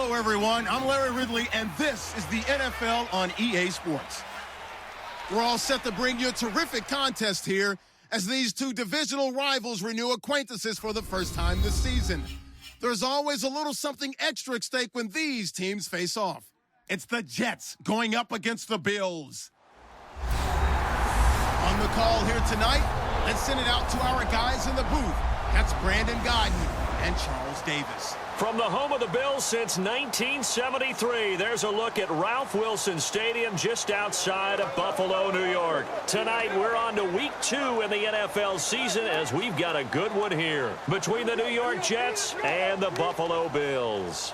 Hello, everyone. I'm Larry Ridley, and this is the NFL on EA Sports. We're all set to bring you a terrific contest here as these two divisional rivals renew acquaintances for the first time this season. There's always a little something extra at stake when these teams face off. It's the Jets going up against the Bills. On the call here tonight, let's send it out to our guys in the booth. That's Brandon Godden and Charles Davis. From the home of the Bills since 1973, there's a look at Ralph Wilson Stadium just outside of Buffalo, New York. Tonight, we're on to Week 2 in the NFL season as we've got a good one here between the New York Jets and the Buffalo Bills.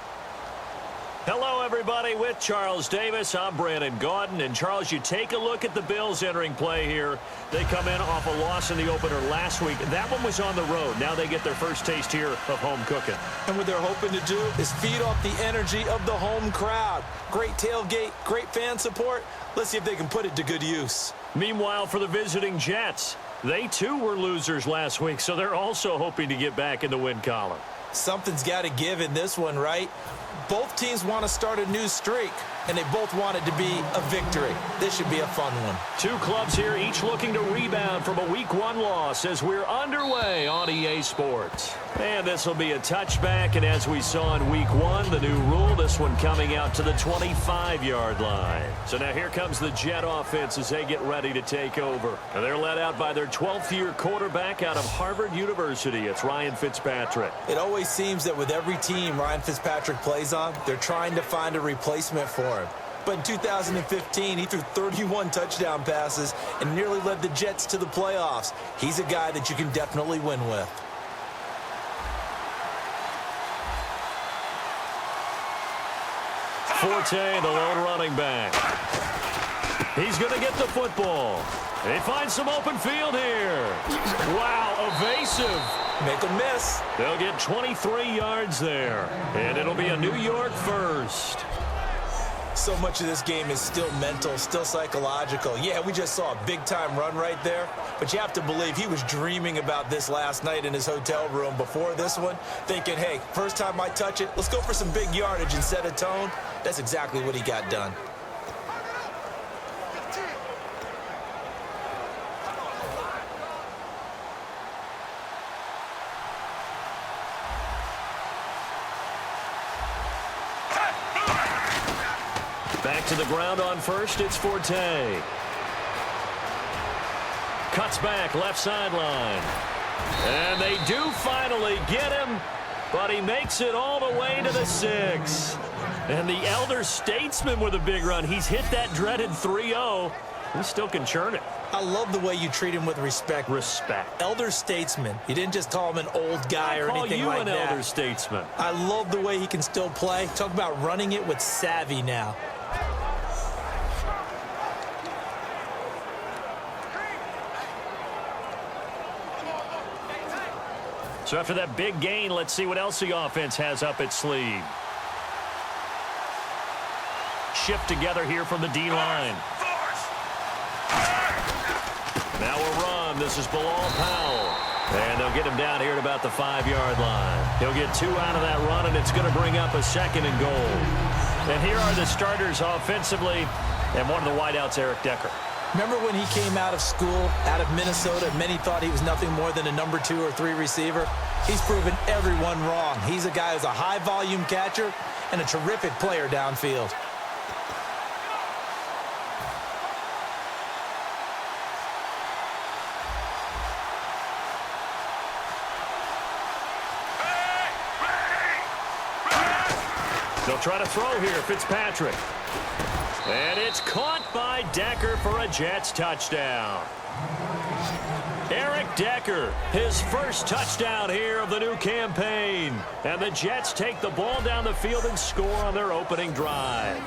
Hello, everybody. With Charles Davis, I'm Brandon Gaudin. And, Charles, you take a look at the Bills entering play here. They come in off a loss in the opener last week. That one was on the road. Now they get their first taste here of home cooking. And what they're hoping to do is feed off the energy of the home crowd. Great tailgate, great fan support. Let's see if they can put it to good use. Meanwhile, for the visiting Jets, they, too, were losers last week, so they're also hoping to get back in the win column. Something's got to give in this one, right? Both teams want to start a new streak, and they both want it to be a victory. This should be a fun one. Two clubs here, each looking to rebound from a Week 1 loss as we're underway on EA Sports. And this will be a touchback, and as we saw in Week 1, the new rule, this one coming out to the 25-yard line. So now here comes the Jet offense as they get ready to take over. And they're led out by their 12th-year quarterback out of Harvard University. It's Ryan Fitzpatrick. It always seems that with every team Ryan Fitzpatrick plays on, they're trying to find a replacement for him. But in 2015, he threw 31 touchdown passes and nearly led the Jets to the playoffs. He's a guy that you can definitely win with. Forte, the lone running back. He's going to get the football. They find some open field here. Wow, evasive. Make a miss. They'll get 23 yards there, and it'll be a New York first. So much of this game is still mental, still psychological. Yeah, we just saw a big-time run right there, but you have to believe he was dreaming about this last night in his hotel room before this one, thinking, hey, first time I touch it, let's go for some big yardage and set a tone. That's exactly what he got done. Back to the ground on first, it's Forte. Cuts back, left sideline. And they do finally get him, but he makes it all the way to the 6. And the elder statesman with a big run. He's hit that dreaded 3-0. He still can churn it. I love the way you treat him with respect. Respect. Elder statesman. You didn't just call him an old guy or anything like that. I call you an elder statesman. I love the way he can still play. Talk about running it with savvy now. So after that big gain, let's see what else the offense has up its sleeve. Shift together here from the D-line. Now a run. This is Bilal Powell. And they'll get him down here at about the 5-yard line. He'll get 2 out of that run, and it's going to bring up a 2nd and goal. And here are the starters offensively, and one of the wideouts, Eric Decker. Remember when he came out of school, out of Minnesota, many thought he was nothing more than a number 2 or 3 receiver? He's proven everyone wrong. He's a guy who's a high-volume catcher and a terrific player downfield. They'll try to throw here, Fitzpatrick. And it's caught by Decker for a Jets touchdown. Eric Decker, his first touchdown here of the new campaign. And the Jets take the ball down the field and score on their opening drive.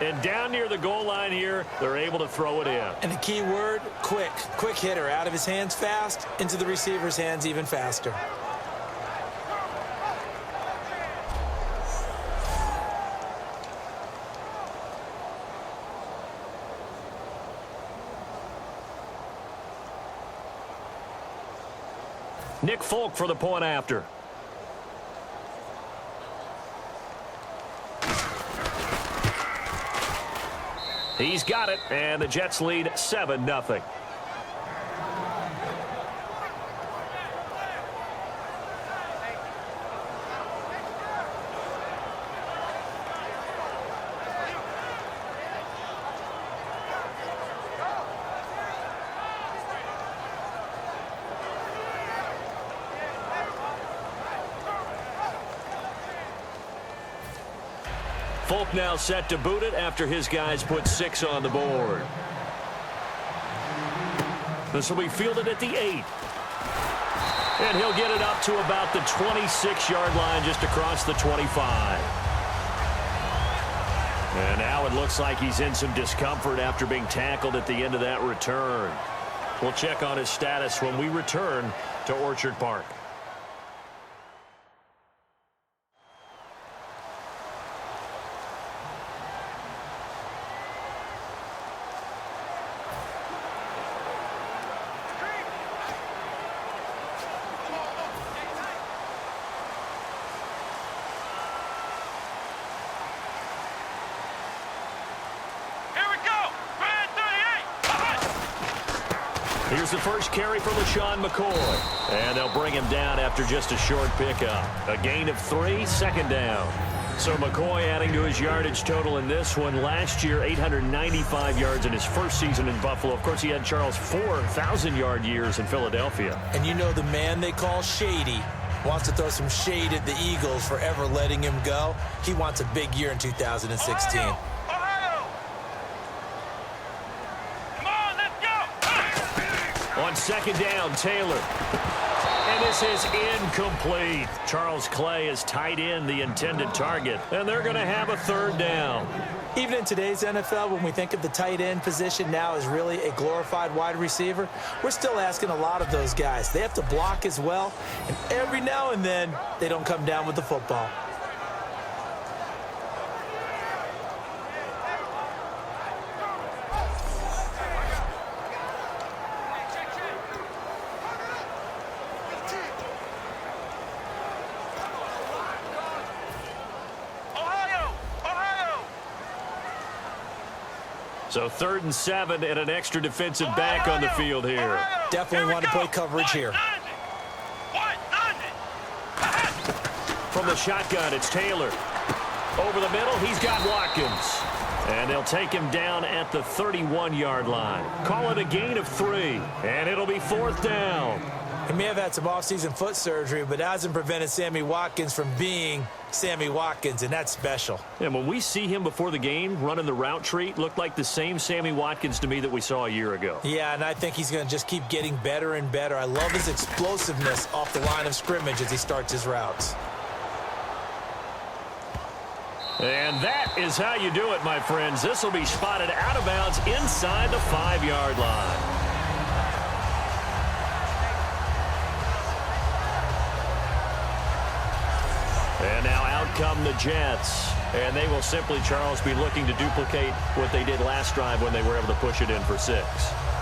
And down near the goal line here, they're able to throw it in. And the key word, quick. Quick hitter, out of his hands fast, into the receiver's hands even faster. Nick Folk for the point after. He's got it, and the Jets lead 7-0. Folk now set to boot it after his guys put 6 on the board. This will be fielded at the 8. And he'll get it up to about the 26-yard line, just across the 25. And now it looks like he's in some discomfort after being tackled at the end of that return. We'll check on his status when we return to Orchard Park. Here's the first carry for LaShawn McCoy. And they'll bring him down after just a short pickup. A gain of 3, second down. So McCoy adding to his yardage total in this one. Last year, 895 yards in his first season in Buffalo. Of course, he had Charles 4,000-yard years in Philadelphia. And you know the man they call Shady wants to throw some shade at the Eagles for ever letting him go. He wants a big year in 2016. On second down, Taylor. And this is incomplete. Charles Clay is tight end, the intended target. And they're going to have a third down. Even in today's NFL, when we think of the tight end position now as really a glorified wide receiver, we're still asking a lot of those guys. They have to block as well. And every now and then, they don't come down with the football. So 3rd and 7 and an extra defensive back on the field here. Definitely want to play coverage here. From the shotgun, it's Taylor. Over the middle, he's got Watkins. And they'll take him down at the 31-yard line. Call it a gain of 3, and it'll be 4th down. He may have had some offseason foot surgery, but that hasn't prevented Sammy Watkins from being Sammy Watkins, and that's special. And when we see him before the game running the route tree, looked like the same Sammy Watkins to me that we saw a year ago. Yeah, and I think he's going to just keep getting better and better. I love his explosiveness off the line of scrimmage as he starts his routes. And that is how you do it, my friends. This will be spotted out of bounds inside the 5-yard line. And now out come the Jets. And they will simply, Charles, be looking to duplicate what they did last drive when they were able to push it in for 6.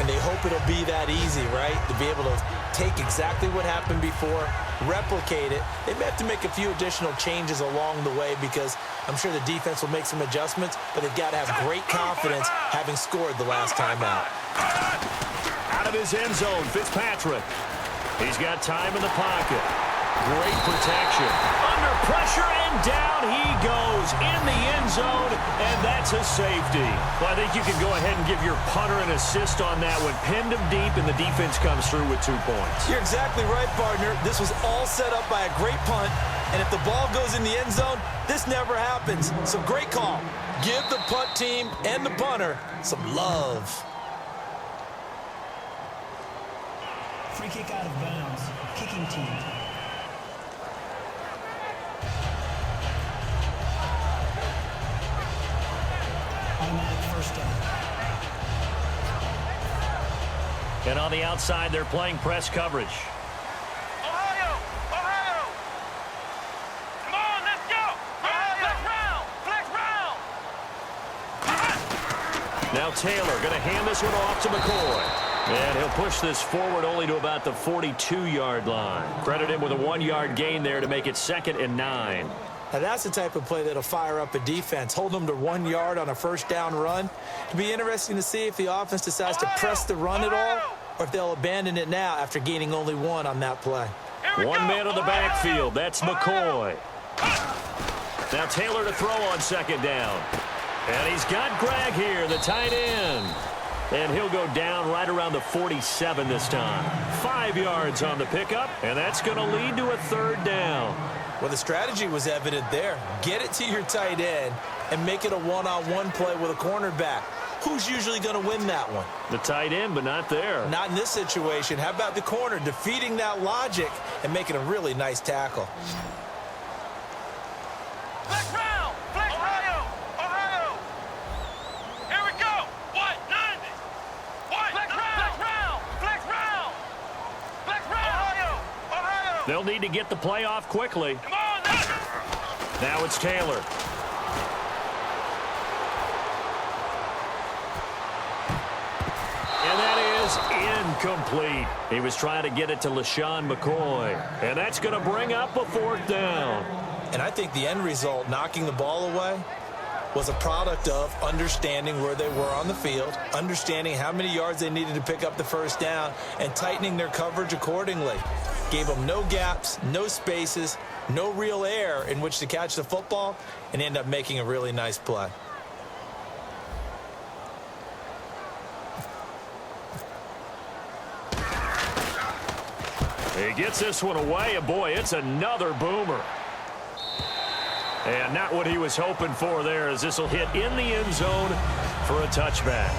And they hope it'll be that easy, right? To be able to take exactly what happened before, replicate it. They may have to make a few additional changes along the way because I'm sure the defense will make some adjustments, but they've got to have great confidence having scored the last time out. Out of his end zone, Fitzpatrick. He's got time in the pocket. Great protection. Under pressure, and down he goes in the end zone, and that's a safety. Well, I think you can go ahead and give your punter an assist on that one. Pinned him deep, and the defense comes through with 2 points. You're exactly right, partner. This was all set up by a great punt, and if the ball goes in the end zone, this never happens. So great call. Give the punt team and the punter some love. Free kick out of bounds. Kicking team. Automatic first down. And on the outside, they're playing press coverage. Ohio! Ohio! Come on, let's go! Flex round! Now Taylor going to hand this one off to McCoy. And he'll push this forward only to about the 42-yard line. Credit him with a 1-yard gain there to make it 2nd and 9. Now, that's the type of play that'll fire up a defense. Hold them to 1 yard on a first down run. It'll be interesting to see if the offense decides to press the run at all or if they'll abandon it now after gaining only 1 on that play. One man on the backfield. That's McCoy. Now Taylor to throw on second down. And he's got Greg here, the tight end. And he'll go down right around the 47 this time. 5 yards on the pickup, and that's going to lead to a third down. Well, the strategy was evident there. Get it to your tight end and make it a one-on-one play with a cornerback. Who's usually going to win that one? The tight end, but not there. Not in this situation. How about the corner defeating that logic and making a really nice tackle? Flex round! Flex Ohio! Ohio! Here we go! What? 90! What? Flex round! Flex round! Flex round! Ohio! Ohio! They'll need to get the play off quickly. Come on now! Now it's Taylor. And that is incomplete. He was trying to get it to LaShawn McCoy. And that's going to bring up a fourth down. And I think the end result, knocking the ball away, was a product of understanding where they were on the field, understanding how many yards they needed to pick up the first down, and tightening their coverage accordingly. Gave them no gaps, no spaces, no real air in which to catch the football, and end up making a really nice play. He gets this one away, and boy, it's another boomer. And not what he was hoping for there, as this will hit in the end zone for a touchback.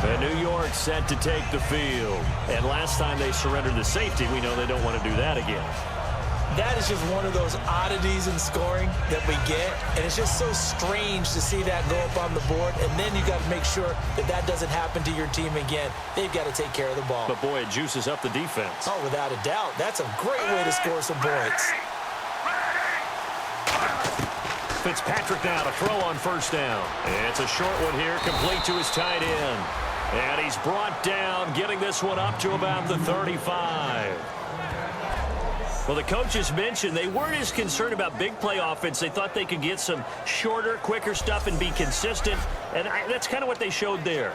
And New York set to take the field. And last time they surrendered the safety, we know they don't want to do that again. That is just one of those oddities in scoring that we get, and it's just so strange to see that go up on the board, and then you got to make sure that that doesn't happen to your team again. They've got to take care of the ball. But, boy, it juices up the defense. Oh, without a doubt. That's a great way to score some points. Fitzpatrick now to throw on first down. It's a short one here, complete to his tight end. And he's brought down, getting this one up to about the 35. Well, the coaches mentioned they weren't as concerned about big play offense. They thought they could get some shorter, quicker stuff and be consistent. And that's kind of what they showed there.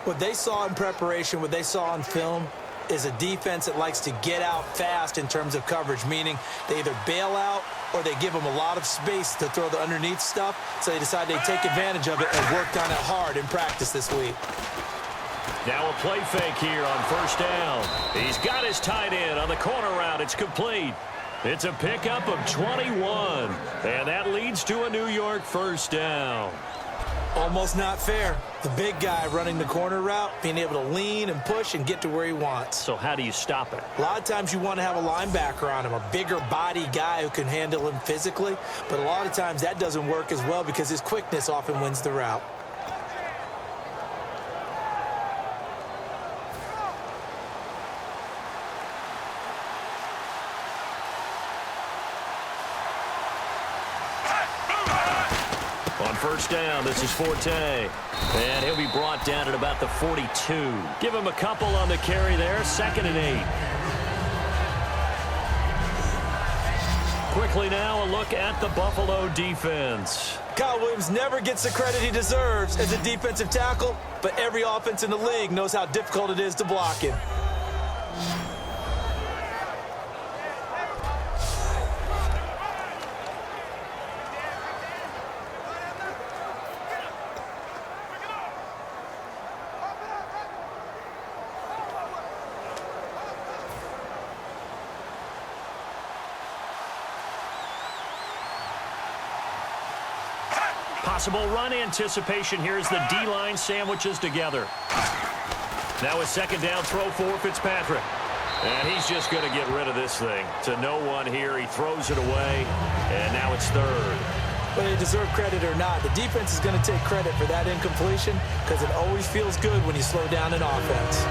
What they saw in preparation, what they saw on film, is a defense that likes to get out fast in terms of coverage, meaning they either bail out or they give them a lot of space to throw the underneath stuff, so they decide they take advantage of it and worked on it hard in practice this week. Now a play fake here on first down. He's got his tight end on the corner route. It's complete. It's a pickup of 21, and that leads to a New York first down. Almost not fair. The big guy running the corner route, being able to lean and push and get to where he wants. So how do you stop it? A lot of times you want to have a linebacker on him, a bigger body guy who can handle him physically. But a lot of times that doesn't work as well because his quickness often wins the route. First down, this is Forte. And he'll be brought down at about the 42. Give him a couple on the carry there, 2nd and 8. Quickly now, a look at the Buffalo defense. Kyle Williams never gets the credit he deserves as a defensive tackle, but every offense in the league knows how difficult it is to block him. Possible run anticipation here as the D-line sandwiches together. Now a second down throw for Fitzpatrick. And he's just going to get rid of this thing. To no one here. He throws it away. And now it's third. Whether they deserve credit or not, the defense is going to take credit for that incompletion because it always feels good when you slow down an offense.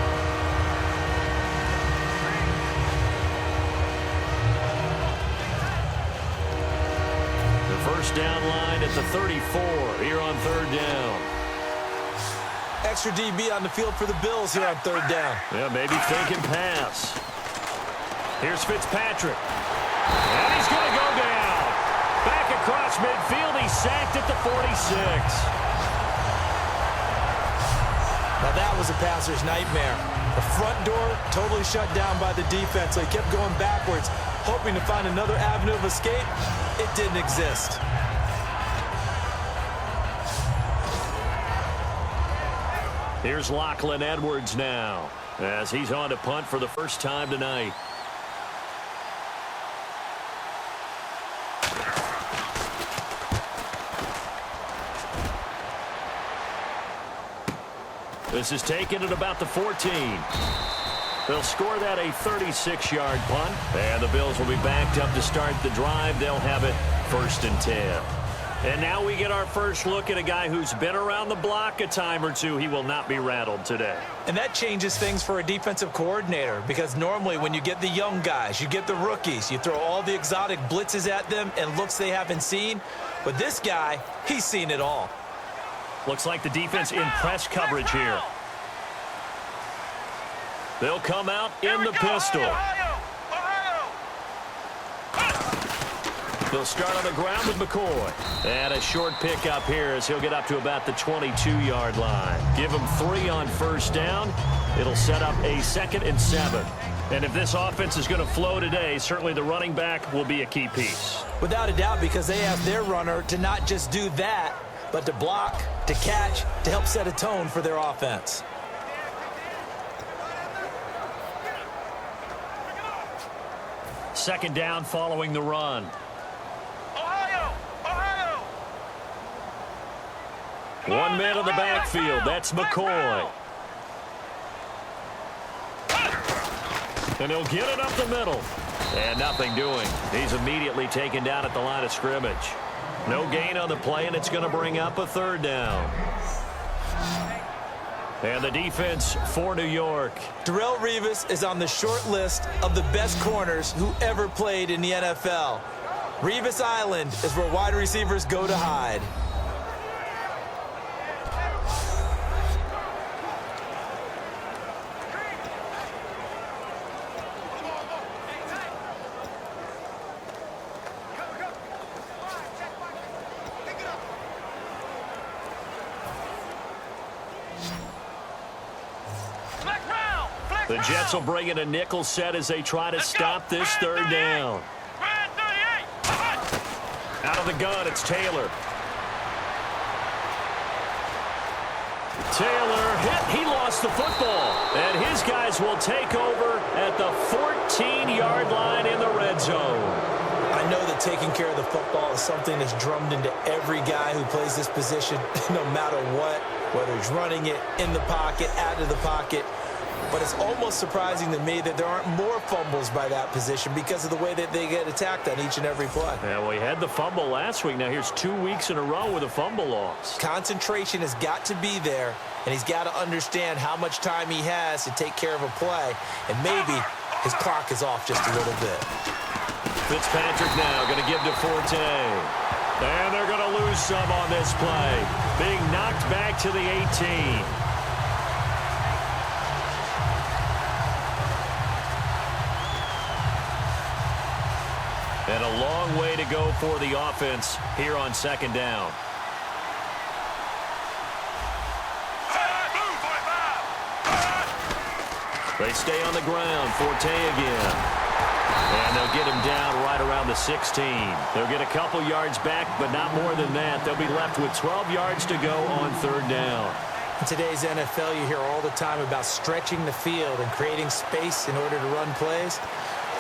First down line at the 34 here on third down. Extra DB on the field for the Bills here on third down. Yeah, maybe thinking pass. Here's Fitzpatrick. And he's going to go down. Back across sacked at the 46. Now that was a passer's nightmare. The front door totally shut down by the defense, so he kept going backwards, hoping to find another avenue of escape. It didn't exist. Here's Lachlan Edwards now, as he's on to punt for the first time tonight. This is taken at about the 14. They'll score that a 36-yard punt, and the Bills will be backed up to start the drive. They'll have it 1st and 10. And now we get our first look at a guy who's been around the block a time or two. He will not be rattled today. And that changes things for a defensive coordinator, because normally when you get the young guys, you get the rookies, you throw all the exotic blitzes at them and looks they haven't seen. But this guy, he's seen it all. Looks like the defense in press coverage here. They'll come out in the pistol. They'll start on the ground with McCoy. And a short pickup here as he'll get up to about the 22-yard line. Give him 3 on first down. It'll set up a 2nd and 7. And if this offense is going to flow today, certainly the running back will be a key piece. Without a doubt, because they ask their runner to not just do that, but to block, to catch, to help set a tone for their offense. Second down following the run. Ohio! 1 man in the backfield. That's McCoy. And he'll get it up the middle. And nothing doing. He's immediately taken down at the line of scrimmage. No gain on the play, and it's going to bring up a 3rd down. And the defense for New York. Darrelle Revis is on the short list of the best corners who ever played in the NFL. Revis Island is where wide receivers go to hide. The Jets will bring in a nickel set as they try to stop this 3rd down. Out of the gun, it's Taylor. Taylor hit. He lost the football. And his guys will take over at the 14-yard line in the red zone. I know that taking care of the football is something that's drummed into every guy who plays this position, no matter what, whether he's running it, in the pocket, out of the pocket. But it's almost surprising to me that there aren't more fumbles by that position because of the way that they get attacked on each and every play. Yeah, we had the fumble last week. Now here's 2 weeks in a row with a fumble loss. Concentration has got to be there, and he's got to understand how much time he has to take care of a play, and maybe his clock is off just a little bit. Fitzpatrick now going to give to Forte. And they're going to lose some on this play. Being knocked back to the 18. And a long way to go for the offense here on 2nd down. They stay on the ground. Forte again. And they'll get him down right around the 16. They'll get a couple yards back, but not more than that. They'll be left with 12 yards to go on 3rd down. In today's NFL, you hear all the time about stretching the field and creating space in order to run plays.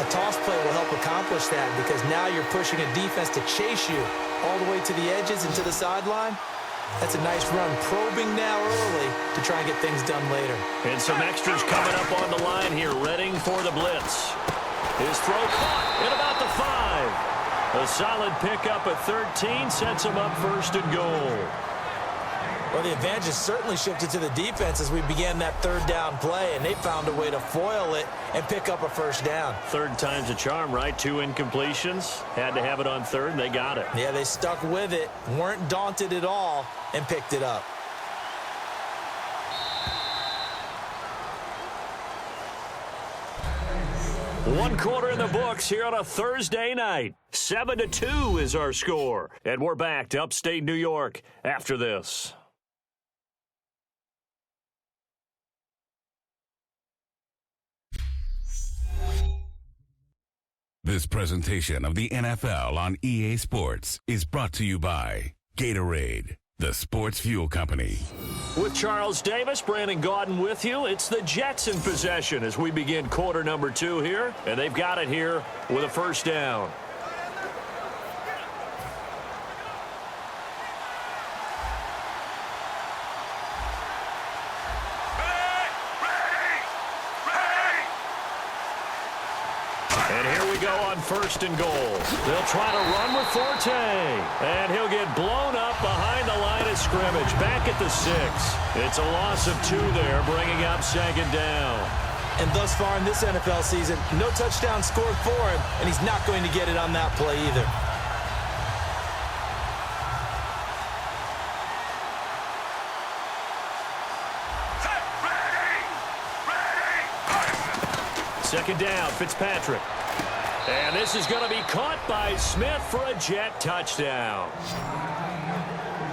A toss play will help accomplish that because now you're pushing a defense to chase you all the way to the edges and to the sideline. That's a nice run, probing now early to try and get things done later. And some extras coming up on the line here, readying for the blitz. His throw caught at about the 5. A solid pickup at 13 sets him up 1st and goal. Well, the advantage has certainly shifted to the defense as we began that 3rd down play, and they found a way to foil it and pick up a 1st down. 3rd time's a charm, right? 2 incompletions. Had to have it on 3rd, and they got it. Yeah, they stuck with it, weren't daunted at all, and picked it up. One quarter in the books here on a Thursday night. 7-2 is our score. And we're back to upstate New York after this. This presentation of the NFL on EA Sports is brought to you by Gatorade, the sports fuel company. With Charles Davis, Brandon Gaudin with you. It's the Jets in possession as we begin quarter number 2 here. And they've got it here with a first down. And here we go on first and goal. They'll try to run with Forte. And he'll get blown up behind the line of scrimmage. Back at the 6. It's a loss of 2 there, bringing up second down. And thus far in this NFL season, no touchdown scored for him, and he's not going to get it on that play either. Second down, Fitzpatrick. And this is going to be caught by Smith for a Jet touchdown.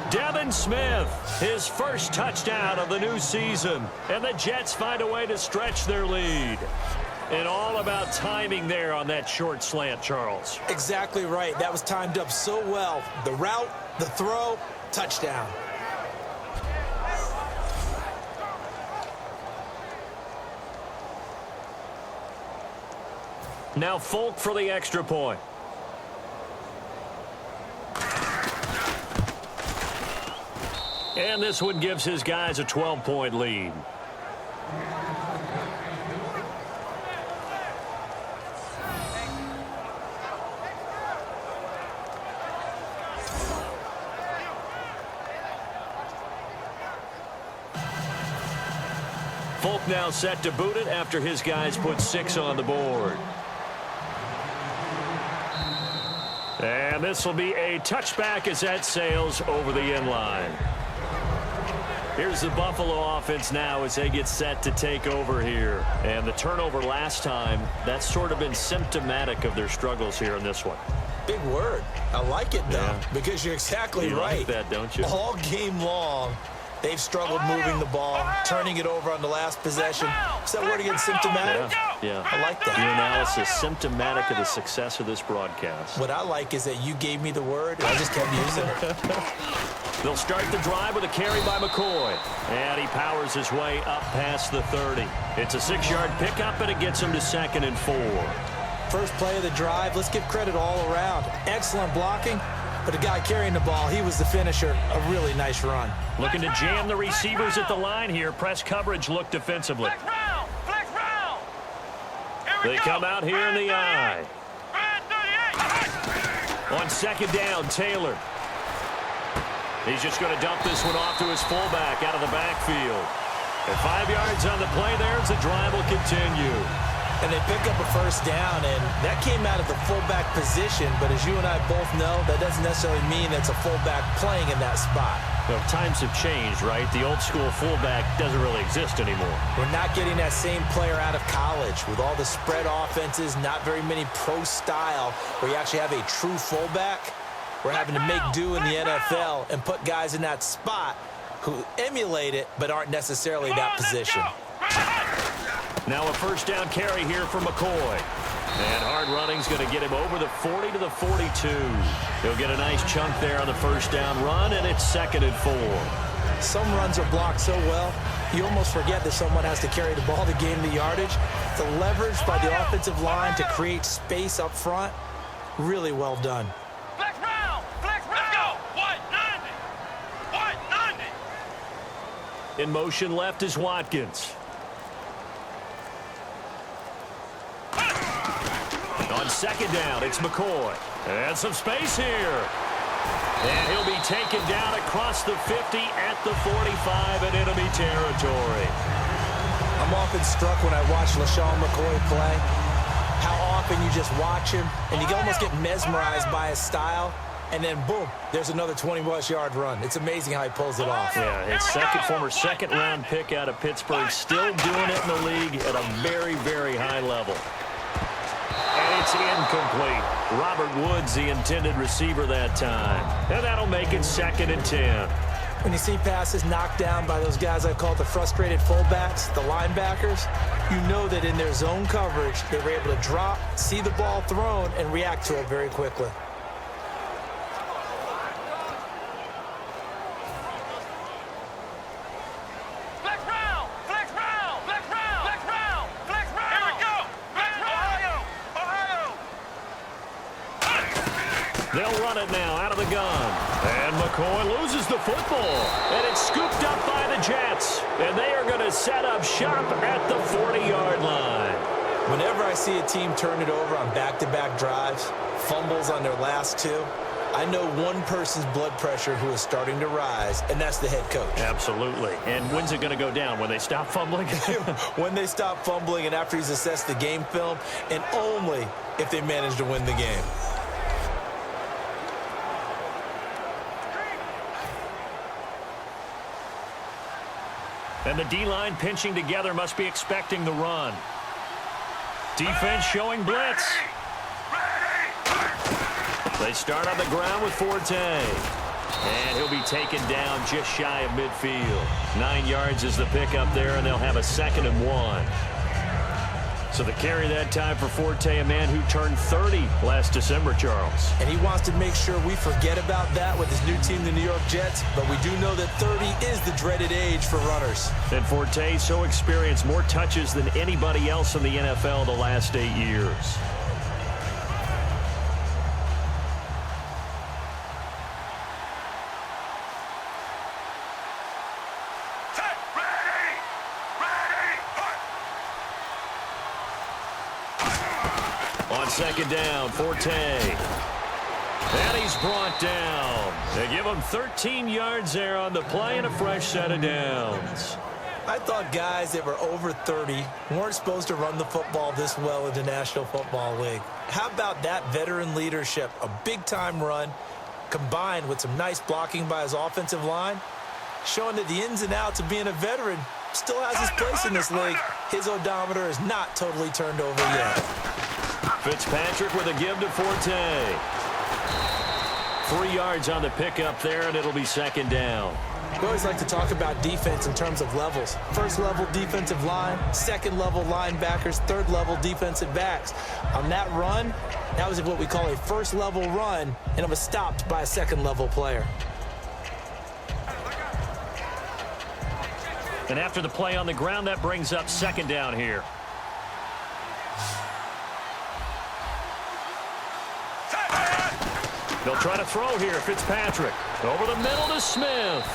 Devin Smith, his first touchdown of the new season. And the Jets find a way to stretch their lead. And all about timing there on that short slant, Charles. Exactly right. That was timed up so well. The route, the throw, touchdown. Now Folk for the extra point. And this one gives his guys a 12-point lead. Folk now set to boot it after his guys put 6 on the board. And this will be a touchback as that sails over the end line. Here's the Buffalo offense now as they get set to take over here. And the turnover last time, that's sort of been symptomatic of their struggles here in this one. Big word. I like it, though, because you're exactly you right. Like that, don't you? All game long, they've struggled moving the ball, turning it over on the last possession. Is that word again, symptomatic? Yeah. I like that. Your analysis, symptomatic of the success of this broadcast. What I like is that you gave me the word, and I just kept using it. They'll start the drive with a carry by McCoy. And he powers his way up past the 30. It's a 6-yard pickup, and it gets him to 2nd and 4. First play of the drive, let's give credit all around. Excellent blocking, but the guy carrying the ball, he was the finisher. A really nice run. Looking to jam the receivers at the line here. Press coverage look defensively. Flex round. They come out here in the eye. On second down, Taylor. He's just going to dump this one off to his fullback out of the backfield. And 5 yards on the play there as the drive will continue. And they pick up a first down, and that came out of the fullback position. But as you and I both know, that doesn't necessarily mean that's a fullback playing in that spot. Well, times have changed, right? The old school fullback doesn't really exist anymore. We're not getting that same player out of college with all the spread offenses, not very many pro style, where you actually have a true fullback. We're having to make do in the NFL and put guys in that spot who emulate it but aren't necessarily that position. Now a first down carry here for McCoy. And hard running's going to get him over the 40 to the 42. He'll get a nice chunk there on the first down run, and it's 2nd and 4. Some runs are blocked so well, you almost forget that someone has to carry the ball to gain the yardage. The leverage by the offensive line to create space up front, really well done. Flex round. Let's go. 190. 190. In motion left is Watkins. On second down, it's McCoy. And some space here. And he'll be taken down across the 50 at the 45 in enemy territory. I'm often struck when I watch LaShawn McCoy play, how often you just watch him, and you can almost get mesmerized by his style, and then boom, there's another 20-plus yard run. It's amazing how he pulls it off. Yeah, his former second-round pick out of Pittsburgh, still doing it in the league at a very, very high level. It's incomplete. Robert Woods, the intended receiver that time. And that'll make it 2nd and 10. When you see passes knocked down by those guys I call the frustrated fullbacks, the linebackers, you know that in their zone coverage, they were able to drop, see the ball thrown, and react to it very quickly. They'll run it now out of the gun. And McCoy loses the football. And it's scooped up by the Jets. And they are going to set up shop at the 40-yard line. Whenever I see a team turn it over on back-to-back drives, fumbles on their last two, I know one person's blood pressure who is starting to rise, and that's the head coach. Absolutely. And when's it going to go down? When they stop fumbling? When they stop fumbling and after he's assessed the game film, and only if they manage to win the game. And the D-line pinching together must be expecting the run. Defense showing blitz. They start on the ground with Forte. And he'll be taken down just shy of midfield. 9 yards is the pickup there, and they'll have a 2nd and 1. So the carry that time for Forte, a man who turned 30 last December, Charles. And he wants to make sure we forget about that with his new team, the New York Jets. But we do know that 30 is the dreaded age for runners. And Forte so experienced, more touches than anybody else in the NFL the last 8 years. On 2nd down, Forte. And he's brought down. They give him 13 yards there on the play and a fresh set of downs. I thought guys that were over 30 weren't supposed to run the football this well in the National Football League. How about that veteran leadership? A big-time run combined with some nice blocking by his offensive line, showing that the ins and outs of being a veteran still has his place in this league. His odometer is not totally turned over yet. Fitzpatrick with a give to Forte. 3 yards on the pickup there, and it'll be 2nd down. We always like to talk about defense in terms of levels. 1st level defensive line, 2nd level linebackers, 3rd level defensive backs. On that run, that was what we call a 1st level run, and it was stopped by a 2nd level player. And after the play on the ground, that brings up 2nd down here. They'll try to throw here. Fitzpatrick over the middle to Smith.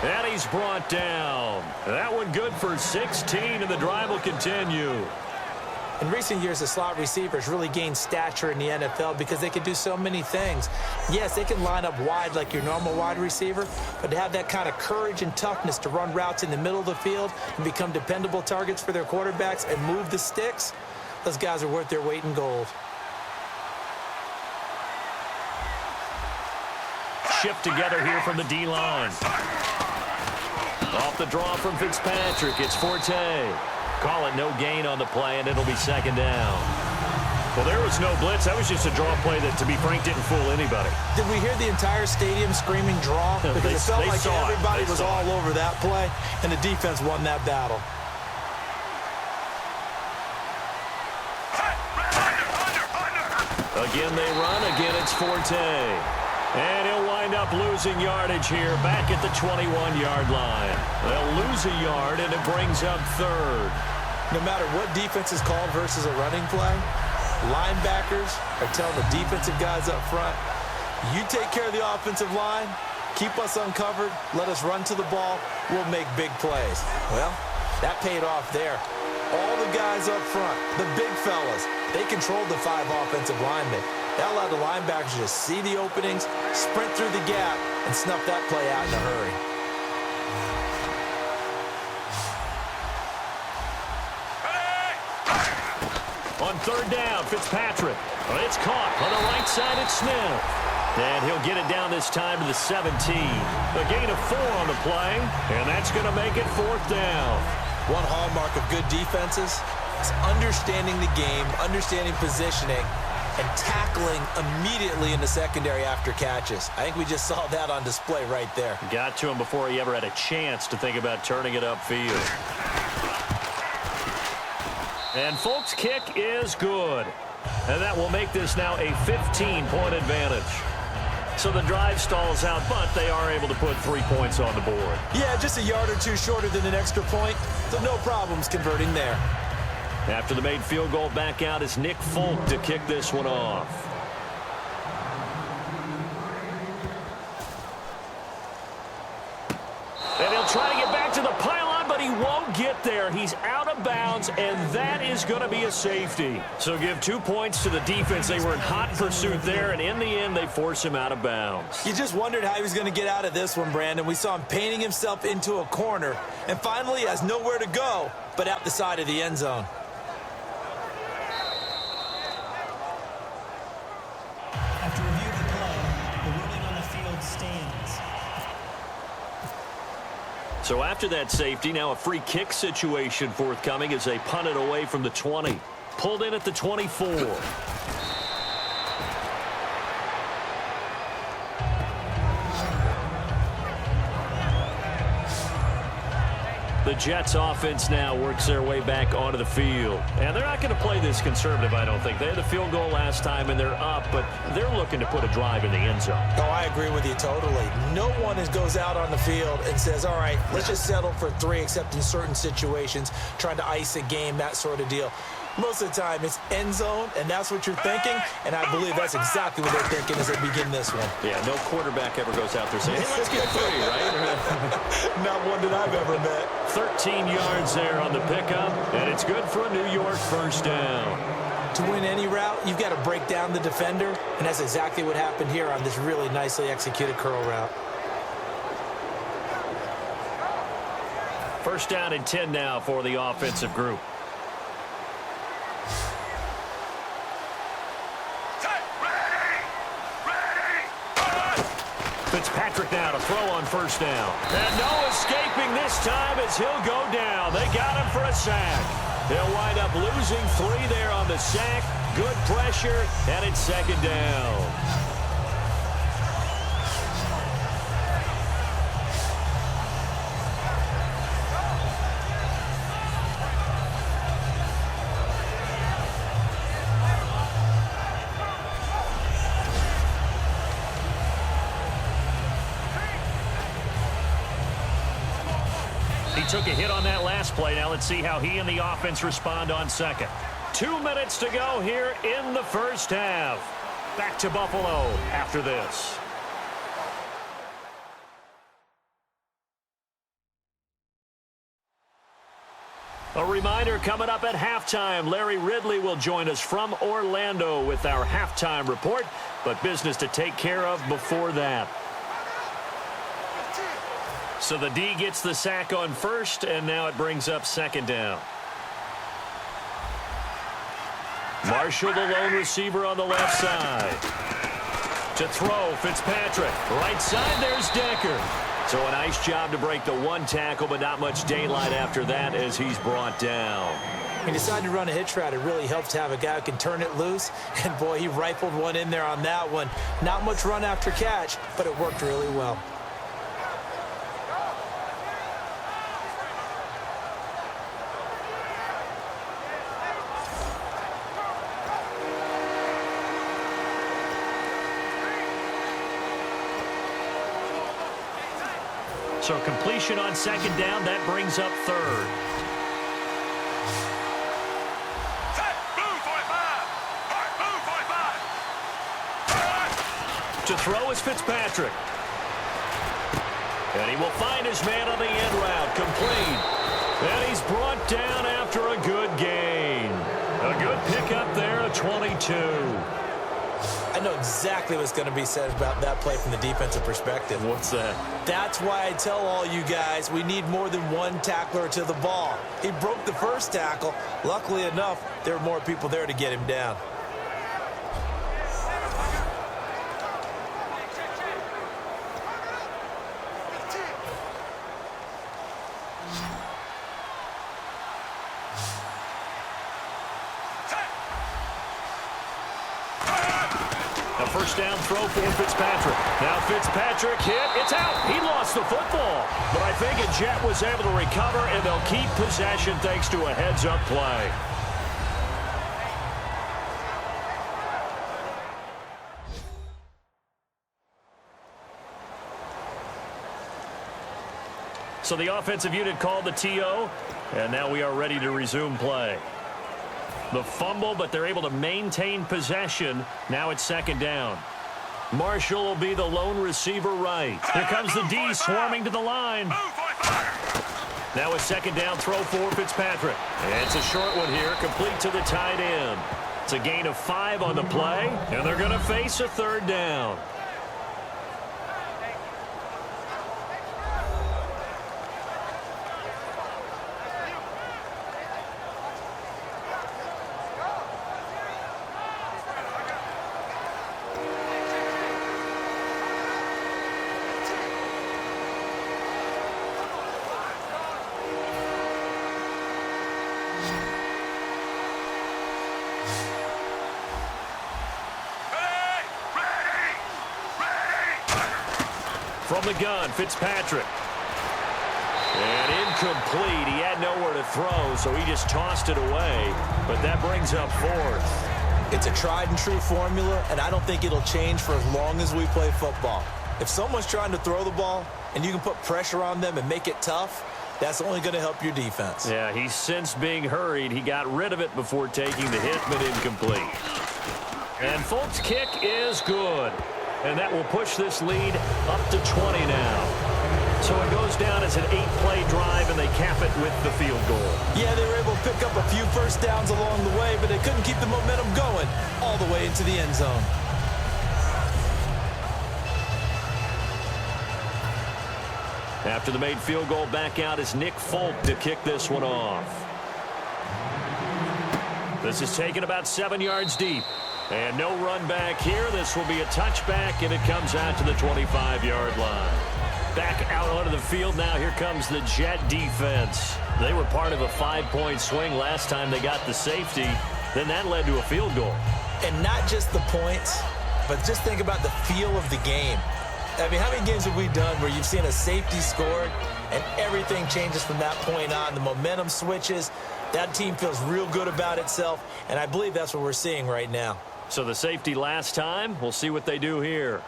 And he's brought down. That one good for 16, and the drive will continue. In recent years, the slot receivers really gained stature in the NFL because they can do so many things. Yes, they can line up wide like your normal wide receiver, but to have that kind of courage and toughness to run routes in the middle of the field and become dependable targets for their quarterbacks and move the sticks, those guys are worth their weight in gold. Shift together here from the D-line. Off the draw from Fitzpatrick, it's Forte. Call it no gain on the play, and it'll be 2nd down. Well, there was no blitz. That was just a draw play that, to be frank, didn't fool anybody. Did we hear the entire stadium screaming draw? Because it felt like everybody was all over that play, and the defense won that battle. Again they run. Again it's Forte. And he'll wind up losing yardage here back at the 21-yard line. They'll lose a yard, and it brings up 3rd. No matter what defense is called versus a running play, linebackers are telling the defensive guys up front, you take care of the offensive line, keep us uncovered, let us run to the ball, we'll make big plays. Well, that paid off there. All the guys up front, the big fellas, they controlled the 5 offensive linemen. That allowed the linebackers to see the openings, sprint through the gap, and snuff that play out in a hurry. On 3rd down, Fitzpatrick. It's caught on the right side at Smith. And he'll get it down this time to the 17. A gain of 4 on the play, and that's going to make it 4th down. One hallmark of good defenses is understanding the game, understanding positioning, and tackling immediately in the secondary after catches. I think we just saw that on display right there. Got to him before he ever had a chance to think about turning it upfield. And Folk's kick is good. And that will make this now a 15-point advantage. So the drive stalls out, but they are able to put 3 points on the board. Yeah, just a yard or two shorter than an extra point, so no problems converting there. After the made field goal, back out is Nick Folk to kick this one off. And he'll try to get back to the pylon, but he won't get there. He's out of bounds, and that is going to be a safety. So give 2 points to the defense. They were in hot pursuit there, and in the end, they force him out of bounds. You just wondered how he was going to get out of this one, Brandon. We saw him painting himself into a corner, and finally he has nowhere to go but out the side of the end zone. After review of the play, the ruling on the field stands. So after that safety, now a free kick situation forthcoming as they punt it away from the 20. Pulled in at the 24. The Jets offense now works their way back onto the field. And they're not going to play this conservative, I don't think. They had the field goal last time, and they're up, but they're looking to put a drive in the end zone. Oh, I agree with you totally. No one goes out on the field and says, all right, let's just settle for 3, except in certain situations, trying to ice a game, that sort of deal. Most of the time, it's end zone, and that's what you're thinking, and I believe that's exactly what they're thinking as they begin this one. Yeah, no quarterback ever goes out there saying, hey, let's get 3, right? Not one that I've ever met. 13 yards there on the pickup, and it's good for a New York first down. To win any route, you've got to break down the defender, and that's exactly what happened here on this really nicely executed curl route. First down and 10 now for the offensive group. Fitzpatrick now to throw on first down. And no escaping this time as he'll go down. They got him for a sack. They'll wind up losing 3 there on the sack. Good pressure, and it's second down. Took a hit on that last play. Now let's see how he and the offense respond on second. 2 minutes to go here in the first half. Back to Buffalo after this. A reminder coming up at halftime. Larry Ridley will join us from Orlando with our halftime report, but business to take care of before that. So the D gets the sack on first, and now it brings up second down. Marshall, the lone receiver on the left side. To throw, Fitzpatrick. Right side, there's Decker. So a nice job to break the 1 tackle, but not much daylight after that as he's brought down. He decided to run a hitch route. It really helps to have a guy who can turn it loose. And, boy, he rifled one in there on that one. Not much run after catch, but it worked really well. So completion on second down, that brings up third. To throw is Fitzpatrick. And he will find his man on the end route, complete. And he's brought down after a good gain. A good pickup there, a 22. I know exactly what's going to be said about that play from the defensive perspective. What's that? That's why I tell all you guys we need more than 1 tackler to the ball. He broke the first tackle. Luckily enough, there were more people there to get him down. first down throw for Fitzpatrick. Now Fitzpatrick hit. It's out. He lost the football. But I think a Jet was able to recover, and they'll keep possession thanks to a heads-up play. So the offensive unit called the TO, and now we are ready to resume play. The fumble, but they're able to maintain possession. Now it's second down. Marshall will be the lone receiver right. Here comes the D swarming to the line. Now a second down throw for Fitzpatrick. It's a short one here, complete to the tight end. It's a gain of 5 on the play, and they're going to face a third down. From the gun, Fitzpatrick. And incomplete. He had nowhere to throw, so he just tossed it away. But that brings up fourth. It's a tried-and-true formula, and I don't think it'll change for as long as we play football. If someone's trying to throw the ball and you can put pressure on them and make it tough, that's only going to help your defense. Yeah, he's since being hurried. He got rid of it before taking the hit, but incomplete. And Folk's kick is good. And that will push this lead up to 20 now. So it goes down as an 8-play drive, and they cap it with the field goal. Yeah, they were able to pick up a few first downs along the way, but they couldn't keep the momentum going all the way into the end zone. After the made field goal, back out is Nick Folk to kick this one off. This is taken about 7 yards deep. And no run back here. This will be a touchback, and it comes out to the 25-yard line. Back out onto the field now. Here comes the Jet defense. They were part of a 5-point swing last time they got the safety. Then that led to a field goal. And not just the points, but just think about the feel of the game. I mean, how many games have we done where you've seen a safety scored and everything changes from that point on? The momentum switches. That team feels real good about itself, and I believe that's what we're seeing right now. So the safety last time. We'll see what they do here.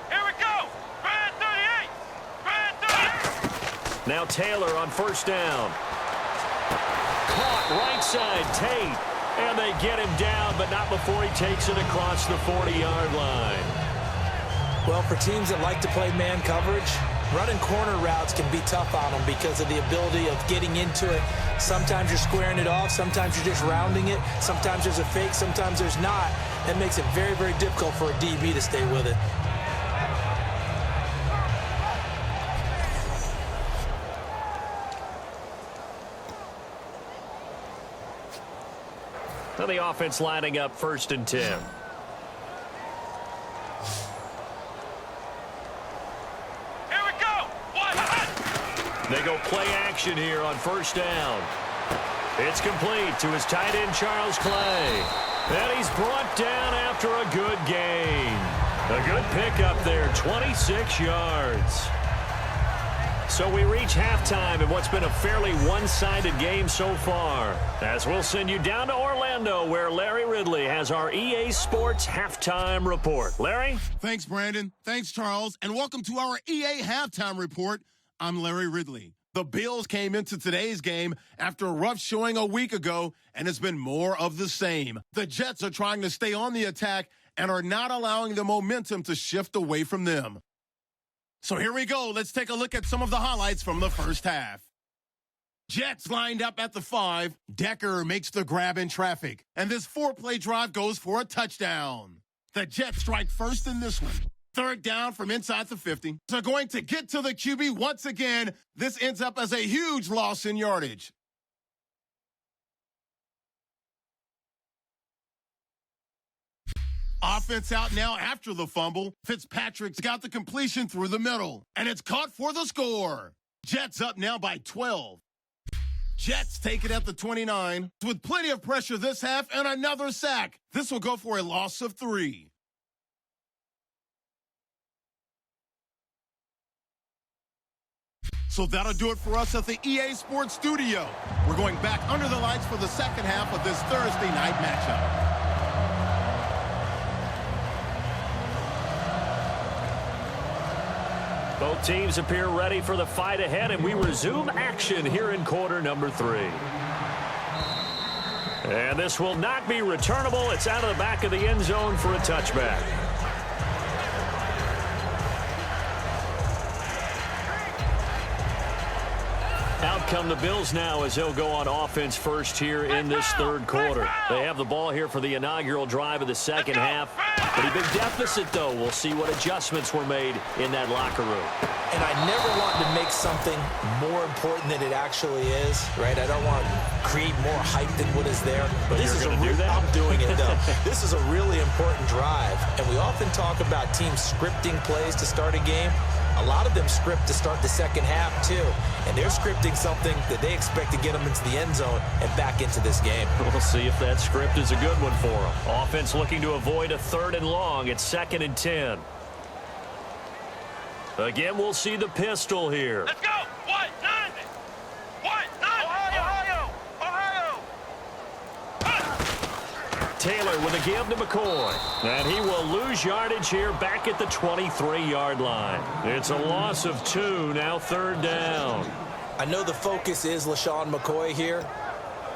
Here we go. Brand 38. Brand 38. Now Taylor on first down. Caught right side Tate. And they get him down, but not before he takes it across the 40-yard line. Well, for teams that like to play man coverage, running corner routes can be tough on them because of the ability of getting into it. Sometimes you're squaring it off. Sometimes you're just rounding it. Sometimes there's a fake. Sometimes there's not. That makes it very, very difficult for a DB to stay with it. Now the offense lining up 1st and 10. They go play action here on first down. It's complete to his tight end, Charles Clay. And he's brought down after a good gain. A good pickup there, 26 yards. So we reach halftime in what's been a fairly one-sided game so far. As we'll send you down to Orlando, where Larry Ridley has our EA Sports Halftime Report. Larry? Thanks, Brandon. Thanks, Charles. And welcome to our EA Halftime Report. I'm Larry Ridley. The Bills came into today's game after a rough showing a week ago, and it's been more of the same. The Jets are trying to stay on the attack and are not allowing the momentum to shift away from them. So here we go. Let's take a look at some of the highlights from the first half. Jets lined up at the 5. Decker makes the grab in traffic, and this 4-play drive goes for a touchdown. The Jets strike first in this one. 3rd down from inside the 50. They're going to get to the QB once again. This ends up as a huge loss in yardage. Offense out now after the fumble. Fitzpatrick's got the completion through the middle, and it's caught for the score. Jets up now by 12. Jets take it at the 29 with plenty of pressure this half and another sack. This will go for a loss of 3. So that'll do it for us at the EA Sports Studio. We're going back under the lights for the second half of this Thursday night matchup. Both teams appear ready for the fight ahead, and we resume action here in quarter number 3. And this will not be returnable. It's out of the back of the end zone for a touchback. Out come the Bills now as they'll go on offense first here in this third quarter. They have the ball here for the inaugural drive of the second half. Pretty big deficit, though. We'll see what adjustments were made in that locker room. And I never want to make something more important than it actually is, right? I don't want to create more hype than what is there. But this you're is going to do that? I'm doing it, though. This is a really important drive. And we often talk about teams scripting plays to start a game. A lot of them script to start the second half, too. And they're scripting something that they expect to get them into the end zone and back into this game. We'll see if that script is a good one for them. Offense looking to avoid a 3rd and long. It's 2nd and 10. Again, we'll see the pistol here. Let's go. 190. 190. Ohio. Taylor with a give to McCoy. And he will lose yardage here back at the 23-yard line. It's a loss of 2, now 3rd down. I know the focus is LaShawn McCoy here,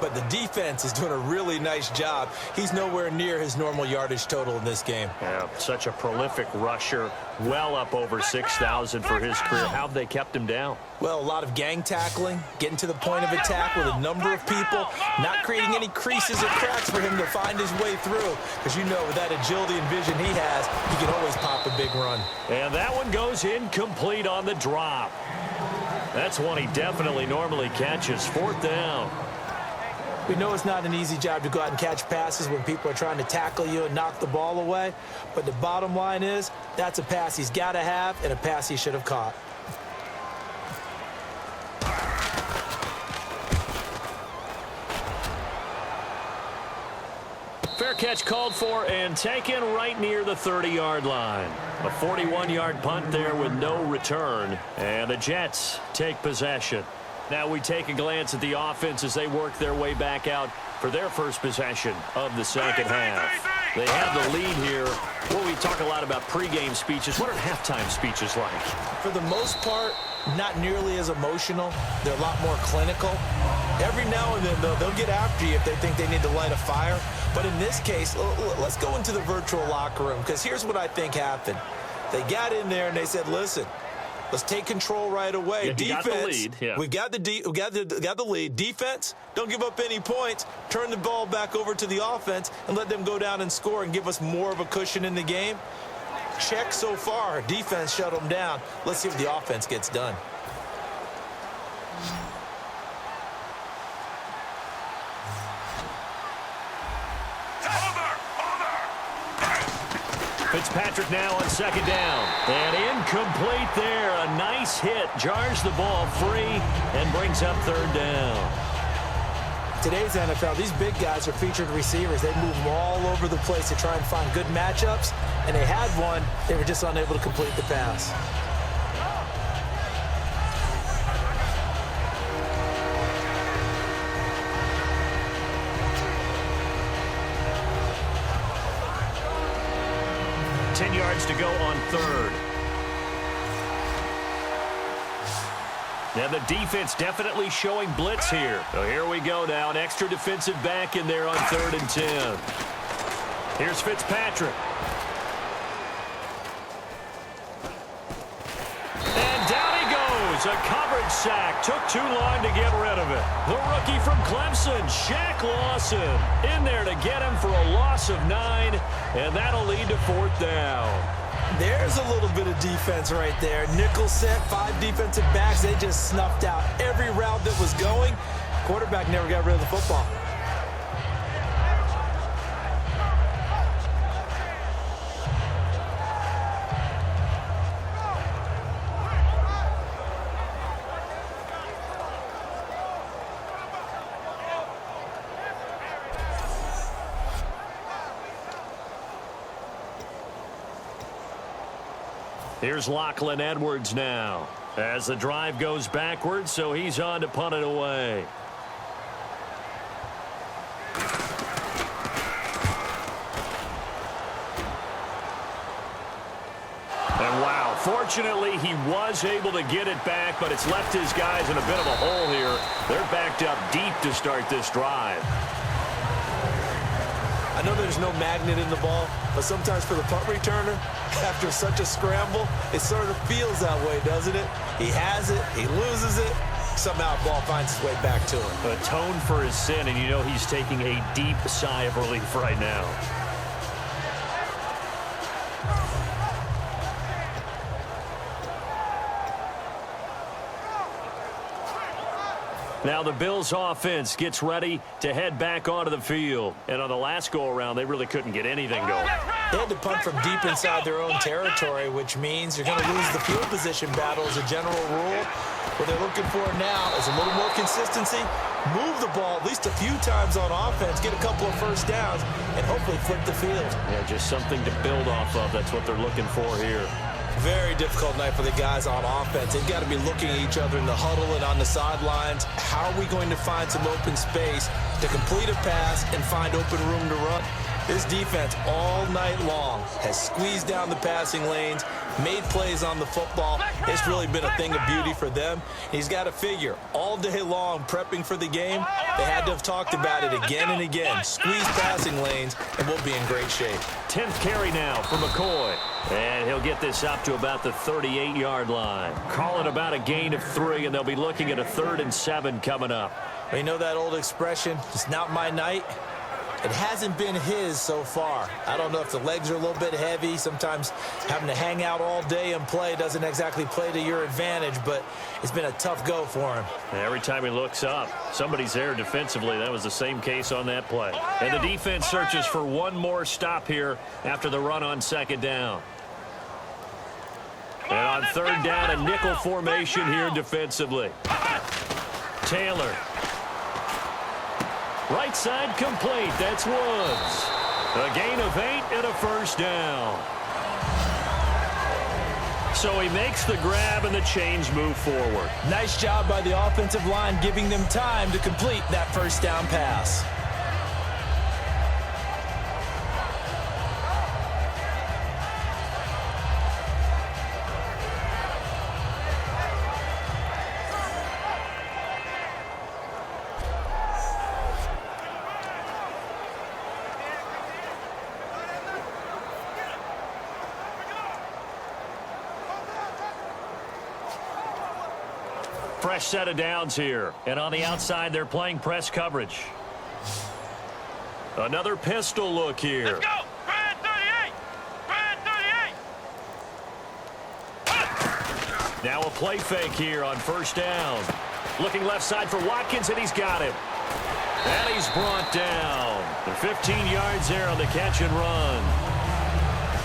but the defense is doing a really nice job. He's nowhere near his normal yardage total in this game. Yeah, such a prolific rusher, well up over 6,000 for his career. How have they kept him down? Well, a lot of gang tackling, getting to the point of attack with a number of people, not creating any creases or cracks for him to find his way through. Because you know, with that agility and vision he has, he can always pop a big run. And that one goes incomplete on the drop. That's one he definitely normally catches. 4th down. We know it's not an easy job to go out and catch passes when people are trying to tackle you and knock the ball away. But the bottom line is, that's a pass he's got to have and a pass he should have caught. Fair catch called for and taken right near the 30-yard line. A 41-yard punt there with no return. And the Jets take possession. Now we take a glance at the offense as they work their way back out for their first possession of the second half. They have the lead here. Well, we talk a lot about pregame speeches. What are halftime speeches like? For the most part, not nearly as emotional. They're a lot more clinical. Every now and then, though, they'll get after you if they think they need to light a fire. But in this case, let's go into the virtual locker room, because here's what I think happened. They got in there and they said, listen, let's take control right away. Yeah, defense, got the lead. Yeah. we got the lead. Defense, don't give up any points. Turn the ball back over to the offense and let them go down and score and give us more of a cushion in the game. Check so far. Defense shut them down. Let's see if the offense gets done. Fitzpatrick now on 2nd down. And incomplete there. A nice hit. Jars the ball free and brings up 3rd down. Today's NFL, these big guys are featured receivers. They move all over the place to try and find good matchups. And they had one. They were just unable to complete the pass. To go on 3rd. Now the defense definitely showing blitz here. So here we go now. An extra defensive back in there on 3rd and 10. Here's Fitzpatrick. And down he goes. A coverage sack. Took too long to get rid of it. The rookie from Clemson, Shaq Lawson, in there to get him for a loss of 9. And that'll lead to 4th down. There's a little bit of defense right there. Nickel set, 5 defensive backs. They just snuffed out every route that was going. Quarterback never got rid of the football. Here's Lachlan Edwards now. As the drive goes backwards, so he's on to punt it away. And wow, fortunately he was able to get it back, but it's left his guys in a bit of a hole here. They're backed up deep to start this drive. I know there's no magnet in the ball, but sometimes for the punt returner, after such a scramble, it sort of feels that way, doesn't it? He has it, he loses it, somehow the ball finds its way back to him. Atone for his sin, and you know he's taking a deep sigh of relief right now. Now the Bills offense gets ready to head back onto the field. And on the last go-around, they really couldn't get anything going. They had to punt from deep inside their own territory, which means you're going to lose the field position battle as a general rule. What they're looking for now is a little more consistency, move the ball at least a few times on offense, get a couple of first downs, and hopefully flip the field. Yeah, just something to build off of. That's what they're looking for here. Very difficult night for the guys on offense. They've got to be looking at each other in the huddle and on the sidelines. How are we going to find some open space to complete a pass and find open room to run? This defense all night long has squeezed down the passing lanes, made plays on the football. It's really been a thing of beauty for them. He's got to figure all day long prepping for the game. They had to have talked about it again and again. Squeeze passing lanes, and we'll be in great shape. 10th carry now for McCoy. And he'll get this up to about the 38-yard line. Call it about a gain of 3, and they'll be looking at a 3rd and 7 coming up. You know that old expression, it's not my night? It hasn't been his so far. I don't know if the legs are a little bit heavy. Sometimes having to hang out all day and play doesn't exactly play to your advantage, but it's been a tough go for him. Every time he looks up, somebody's there defensively. That was the same case on that play. And the defense searches for one more stop here after the run on 2nd down. And on 3rd down, a nickel formation here defensively. Taylor. Right side complete. That's Woods. A gain of 8 and a first down. So he makes the grab and the chains move forward. Nice job by the offensive line giving them time to complete that first down pass. Fresh set of downs here. And on the outside, they're playing press coverage. Another pistol look here. Let's go! Brad 38! Brad 38! Now a play fake here on 1st down. Looking left side for Watkins, and he's got him. And he's brought down. They're 15 yards there on the catch and run.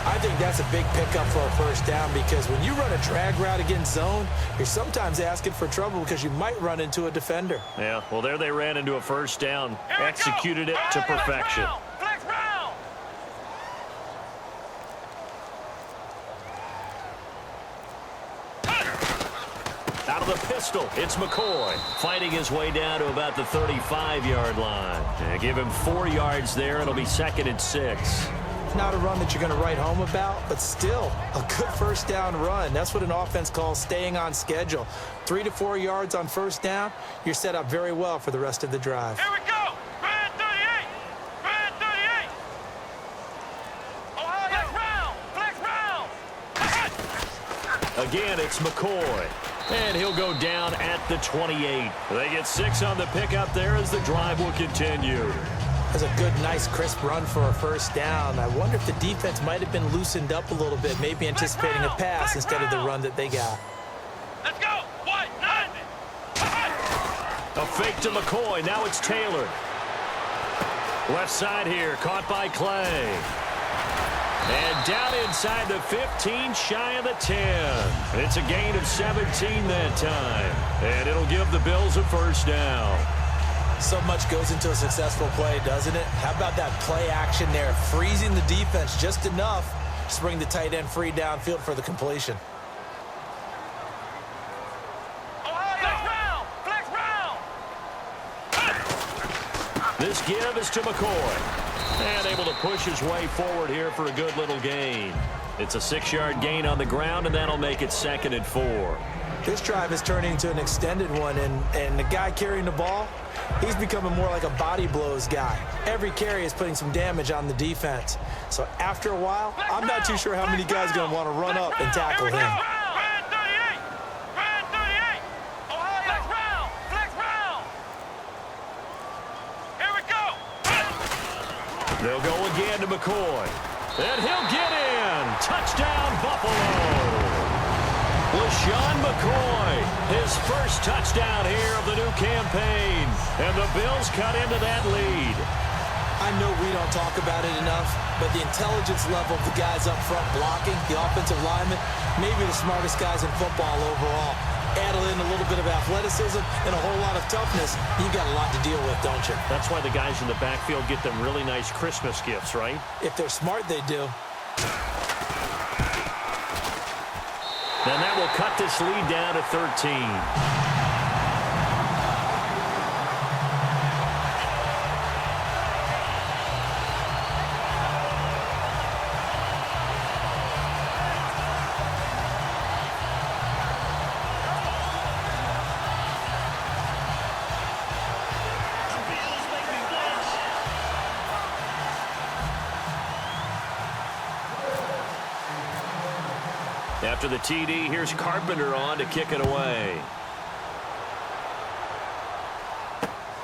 I think that's a big pickup for a first down because when you run a drag route against zone, you're sometimes asking for trouble because you might run into a defender. Yeah, well, there they ran into a first down, executed it to perfection. Flex round! Out of the pistol, it's McCoy. Fighting his way down to about the 35-yard line. Yeah, give him 4 yards there. It'll be 2nd and 6. Not a run that you're going to write home about, but still a good first down run. That's what an offense calls staying on schedule. 3 to 4 yards on first down, you're set up very well for the rest of the drive. Here we go! Brad 38! Brad 38! Ohio! Flex round! Again, it's McCoy. And he'll go down at the 28. They get 6 on the pickup there as the drive will continue. That's a good, nice, crisp run for a first down. I wonder if the defense might have been loosened up a little bit, maybe anticipating a pass instead of the run that they got. Let's go! What? 90! A fake to McCoy. Now it's Taylor. Left side here, caught by Clay. And down inside the 15, shy of the 10. It's a gain of 17 that time. And it'll give the Bills a first down. So much goes into a successful play, doesn't it? How about that play action there, freezing the defense just enough to bring the tight end free downfield for the completion. This give is to McCoy. And able to push his way forward here for a good little gain. It's a 6-yard gain on the ground, and that'll make it 2nd and 4. This drive is turning into an extended one, and the guy carrying the ball, he's becoming more like a body blows guy. Every carry is putting some damage on the defense. So after a while, I'm not too sure how many guys are going to want to run up and tackle him. They'll go again to McCoy. And he'll get in. Touchdown, Buffalo. LaShawn McCoy, his first touchdown here of the new campaign. And the Bills cut into that lead. I know we don't talk about it enough, but the intelligence level of the guys up front blocking, the offensive linemen, maybe the smartest guys in football overall. Add in a little bit of athleticism and a whole lot of toughness, you've got a lot to deal with, don't you? That's why the guys in the backfield get them really nice Christmas gifts, right? If they're smart, they do. And that will cut this lead down to 13. After the TD, here's Carpenter on to kick it away.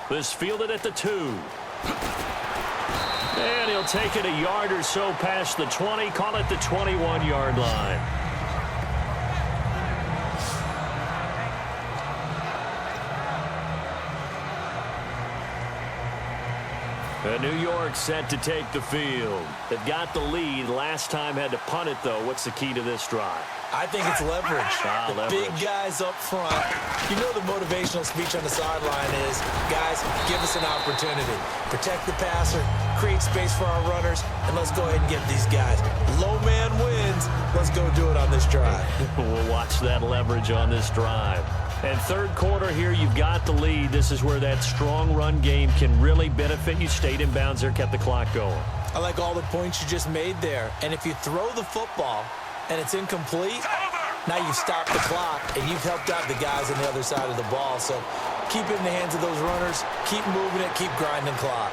This fielded at the 2. And he'll take it a yard or so past the 20, call it the 21-yard line. And New York set to take the field. They've got the lead. Last time had to punt it, though. What's the key to this drive? I think it's leverage. Leverage. Big guys up front. You know the motivational speech on the sideline is, guys, give us an opportunity. Protect the passer, create space for our runners, and let's go ahead and get these guys. Low man wins. Let's go do it on this drive. We'll watch that leverage on this drive. And third quarter here, you've got the lead. This is where that strong run game can really benefit you. Stayed in bounds there, kept the clock going. I like all the points you just made there. And if you throw the football and it's incomplete, now you've stopped the clock and you've helped out the guys on the other side of the ball. So keep it in the hands of those runners. Keep moving it. Keep grinding clock.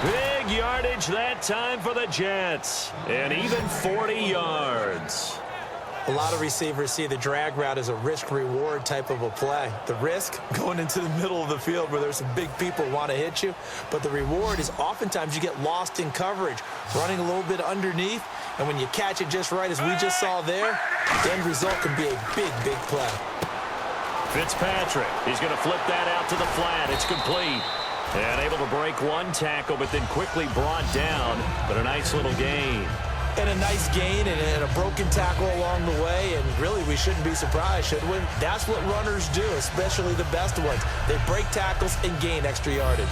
Big yardage that time for the Jets. And even 40 yards. A lot of receivers see the drag route as a risk-reward type of a play. The risk, going into the middle of the field where there's some big people want to hit you. But the reward is oftentimes you get lost in coverage, running a little bit underneath. And when you catch it just right, as we just saw there, the end result can be a big, big play. Fitzpatrick, he's going to flip that out to the flat. It's complete. And able to break one tackle, but then quickly brought down. But a nice little gain. And a nice gain and a broken tackle along the way, and really we shouldn't be surprised, should we? That's what runners do, especially the best ones. They break tackles and gain extra yardage.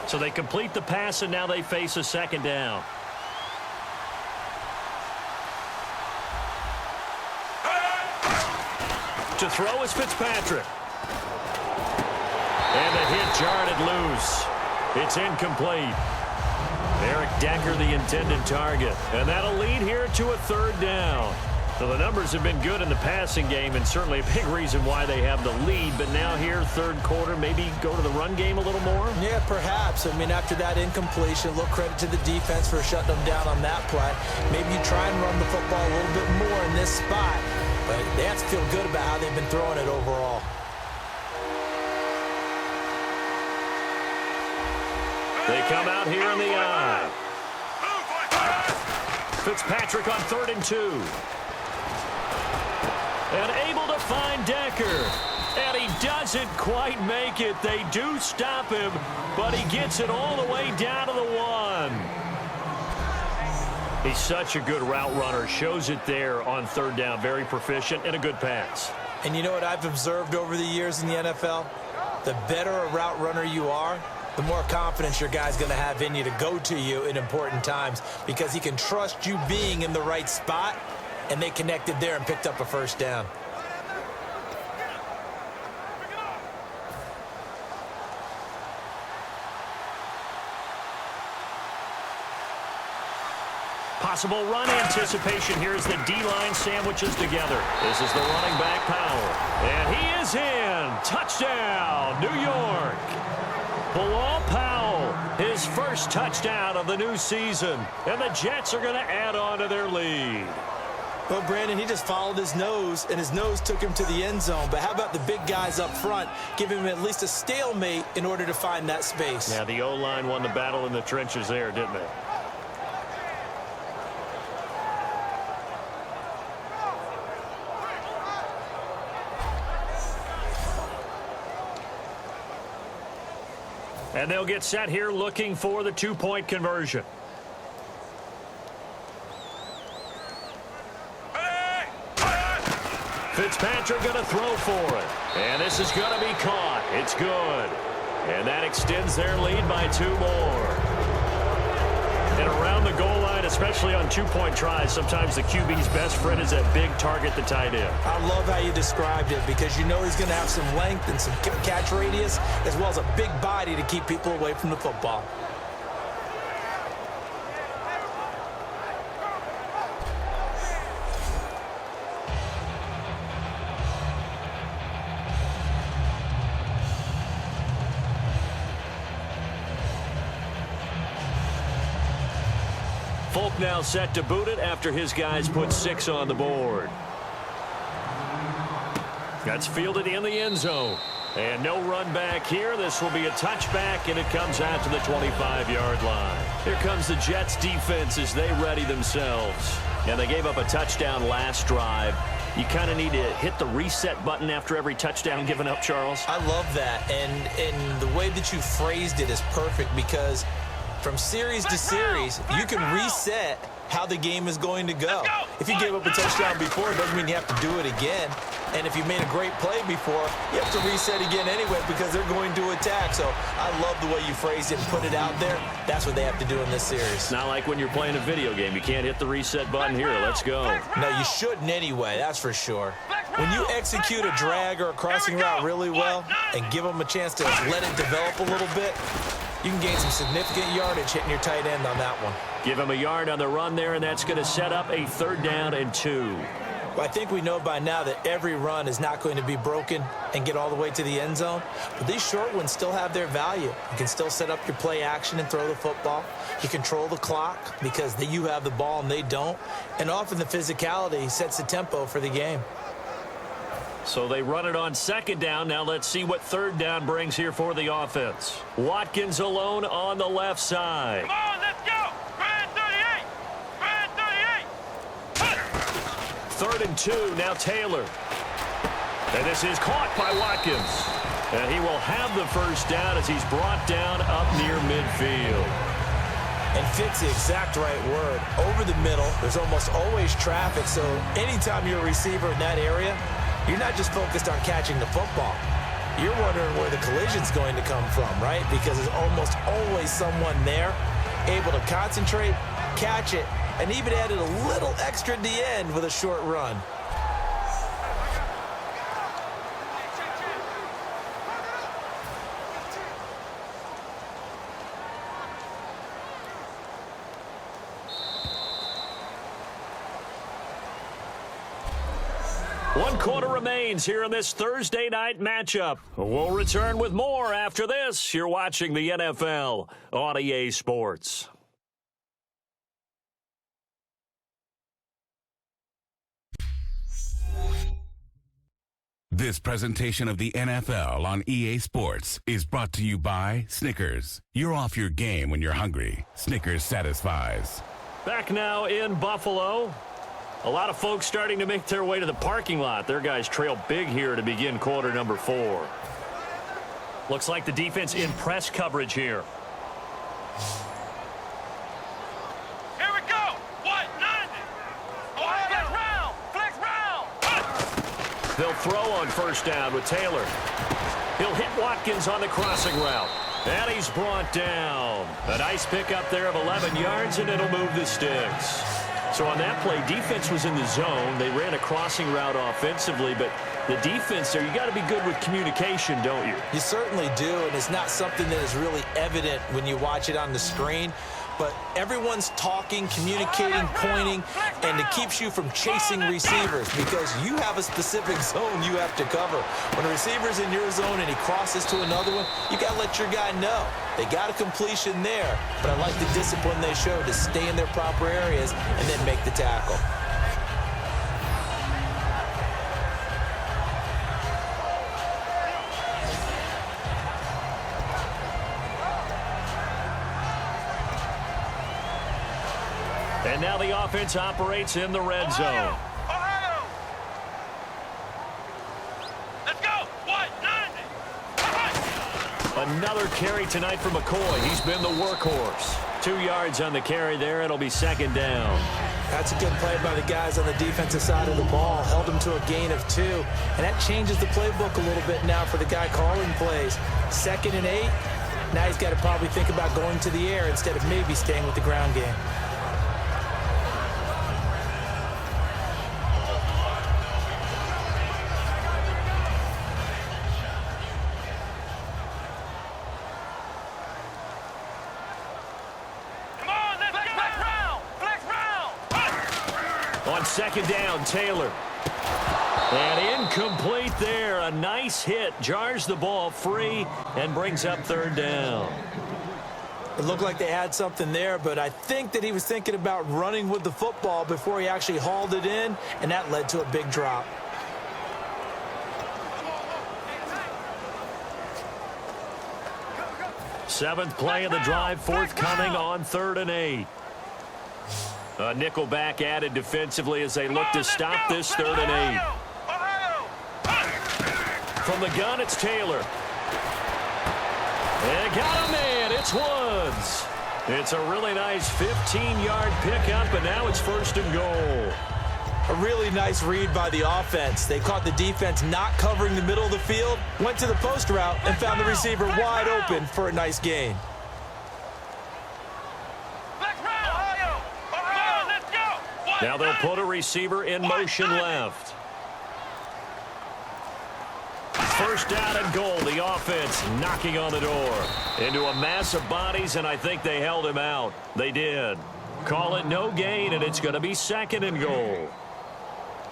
So they complete the pass, and now they face a second down. To throw is Fitzpatrick. And the hit jarred it loose. It's incomplete. Eric Decker, the intended target. And that'll lead here to a third down. So the numbers have been good in the passing game, and certainly a big reason why they have the lead. But now here, third quarter, maybe go to the run game a little more? Yeah, perhaps. I mean, after that incompletion, a little credit to the defense for shutting them down on that play. Maybe you try and run the football a little bit more in this spot. But they have to feel good about how they've been throwing it overall. They come out here in the eye. Fitzpatrick on 3rd and 2. And able to find Decker. And he doesn't quite make it. They do stop him, but he gets it all the way down to the 1. He's such a good route runner. Shows it there on 3rd down. Very proficient and a good pass. And you know what I've observed over the years in the NFL? The better a route runner you are, the more confidence your guy's going to have in you to go to you in important times because he can trust you being in the right spot, and they connected there and picked up a first down. Possible run anticipation here as the D-line sandwiches together. This is the running back, Powell. And he is in. Touchdown, New York. Bilal Powell, his first touchdown of the new season. And the Jets are going to add on to their lead. Well, Brandon, he just followed his nose, and his nose took him to the end zone. But how about the big guys up front, giving him at least a stalemate in order to find that space? Yeah, the O-line won the battle in the trenches there, didn't they? And they'll get set here looking for the two-point conversion. Fitzpatrick going to throw for it. And this is going to be caught. It's good. And that extends their lead by 2 more. And around the goal line, especially on two-point tries, sometimes the QB's best friend is that big target, the tight end. I love how you described it because you know he's going to have some length and some catch radius as well as a big body to keep people away from the football. Folk now set to boot it after his guys put 6 on the board. That's fielded in the end zone. And no run back here. This will be a touchback, and it comes out to the 25-yard line. Here comes the Jets defense as they ready themselves. And they gave up a touchdown last drive. You kind of need to hit the reset button after every touchdown given up, Charles. I love that. And the way that you phrased it is perfect because from series to series, you can reset how the game is going to go. If you gave up a touchdown before, it doesn't mean you have to do it again. And if you made a great play before, you have to reset again anyway because they're going to attack. So I love the way you phrased it and put it out there. That's what they have to do in this series. It's not like when you're playing a video game. You can't hit the reset button here. Let's go. No, you shouldn't anyway. That's for sure. When you execute a drag or a crossing route really well and give them a chance to let it develop a little bit, you can gain some significant yardage hitting your tight end on that one. Give him a yard on the run there, and that's going to set up a 3rd down and 2. Well, I think we know by now that every run is not going to be broken and get all the way to the end zone. But these short ones still have their value. You can still set up your play action and throw the football. You control the clock because you have the ball and they don't. And often the physicality sets the tempo for the game. So they run it on 2nd down. Now let's see what 3rd down brings here for the offense. Watkins alone on the left side. Come on, let's go. Brand 38. Brand 38. 3rd and 2. Now Taylor. And this is caught by Watkins. And he will have the first down as he's brought down up near midfield. And fit's the exact right word. Over the middle, there's almost always traffic. So anytime you're a receiver in that area, you're not just focused on catching the football. You're wondering where the collision's going to come from, right? Because there's almost always someone there able to concentrate, catch it, and even added a little extra at the end with a short run. One quarter remains here in this Thursday night matchup. We'll return with more after this. You're watching the NFL on EA Sports. This presentation of the NFL on EA Sports is brought to you by Snickers. You're off your game when you're hungry. Snickers satisfies. Back now in Buffalo. A lot of folks starting to make their way to the parking lot. Their guys trail big here to begin quarter number 4. Looks like the defense in press coverage here. Here we go. What? 90. Flex round. They'll throw on 1st down with Taylor. He'll hit Watkins on the crossing route. And he's brought down. A nice pickup there of 11 yards, and it'll move the sticks. So on that play, defense was in the zone. They ran a crossing route offensively, but the defense there, you got to be good with communication, don't you? You certainly do, and it's not something that is really evident when you watch it on the screen. But everyone's talking, communicating, pointing, and it keeps you from chasing receivers because you have a specific zone you have to cover. When a receiver's in your zone and he crosses to another one, you got to let your guy know. They got a completion there, but I like the discipline they show to stay in their proper areas and then make the tackle. And now the offense operates in the red zone. Ohio! Let's go! 190! Another carry tonight for McCoy. He's been the workhorse. 2 yards on the carry there. It'll be second down. That's a good play by the guys on the defensive side of the ball. Held him to a gain of 2. And that changes the playbook a little bit now for the guy calling plays. 2nd and 8. Now he's got to probably think about going to the air instead of maybe staying with the ground game. On second down, Taylor. And incomplete there. A nice hit. Jars the ball free and brings up third down. It looked like they had something there, but I think that he was thinking about running with the football before he actually hauled it in, and that led to a big drop. Seventh play of the drive, forthcoming on 3rd and 8. A nickel back added defensively as they look to stop this 3rd and 8. From the gun, it's Taylor. And got a man. It's Woods. It's a really nice 15-yard pickup, and now it's 1st and goal. A really nice read by the offense. They caught the defense not covering the middle of the field, went to the post route, and found the receiver wide open for a nice gain. Now they'll put a receiver in motion left. 1st down and goal. The offense knocking on the door. Into a mass of bodies, and I think they held him out. They did. Call it no gain, and it's going to be 2nd and goal.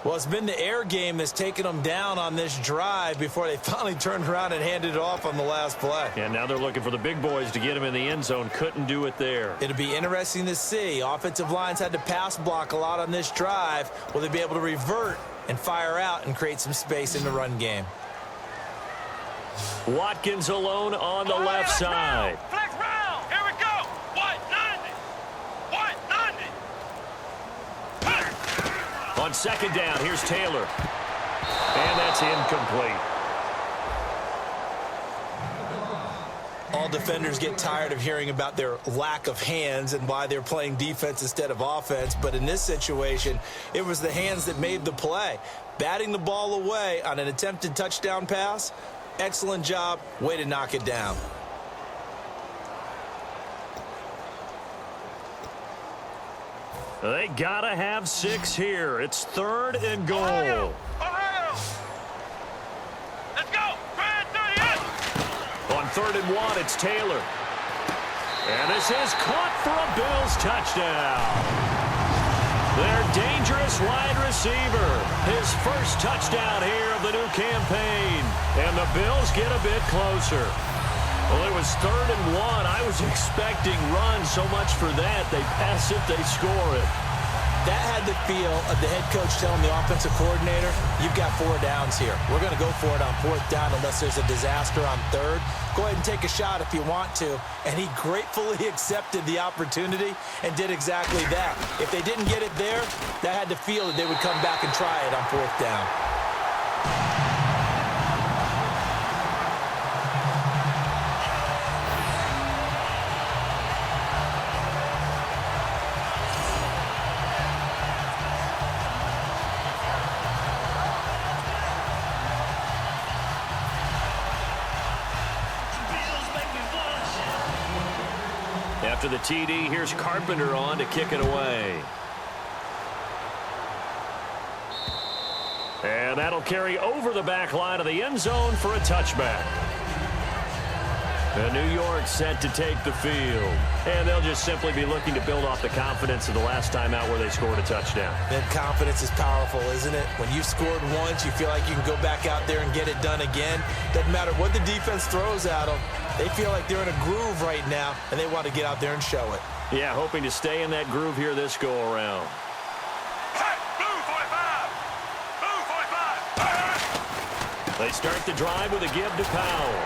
Well, it's been the air game that's taken them down on this drive before they finally turned around and handed it off on the last play. And now they're looking for the big boys to get him in the end zone. Couldn't do it there. It'll be interesting to see. Offensive lines had to pass block a lot on this drive. Will they be able to revert and fire out and create some space in the run game? Watkins alone on the left side. Flex round. Here we go. 190. 190. On 2nd down, here's Taylor. And that's incomplete. All defenders get tired of hearing about their lack of hands and why they're playing defense instead of offense. But in this situation, it was the hands that made the play. Batting the ball away on an attempted touchdown pass. Excellent job. Way to knock it down. They gotta have 6 here. It's 3rd and goal. Ohio. Let's go. Grand 38. On 3rd and 1, it's Taylor. And this is caught for a Bills touchdown. Their dangerous wide receiver. His first touchdown here of the new campaign. And the Bills get a bit closer. Well, it was 3rd and 1. I was expecting run so much for that. They pass it, they score it. That had the feel of the head coach telling the offensive coordinator, you've got 4 downs here. We're going to go for it on 4th down unless there's a disaster on 3rd. Go ahead and take a shot if you want to. And he gratefully accepted the opportunity and did exactly that. If they didn't get it there, that had the feel that they would come back and try it on 4th down. After the TD, here's Carpenter on to kick it away. And that'll carry over the back line of the end zone for a touchback. And New York set to take the field. And they'll just simply be looking to build off the confidence of the last time out where they scored a touchdown. And confidence is powerful, isn't it? When you've scored once, you feel like you can go back out there and get it done again. Doesn't matter what the defense throws at them. They feel like they're in a groove right now, and they want to get out there and show it. Yeah, hoping to stay in that groove here this go-around. They start the drive with a give to Powell.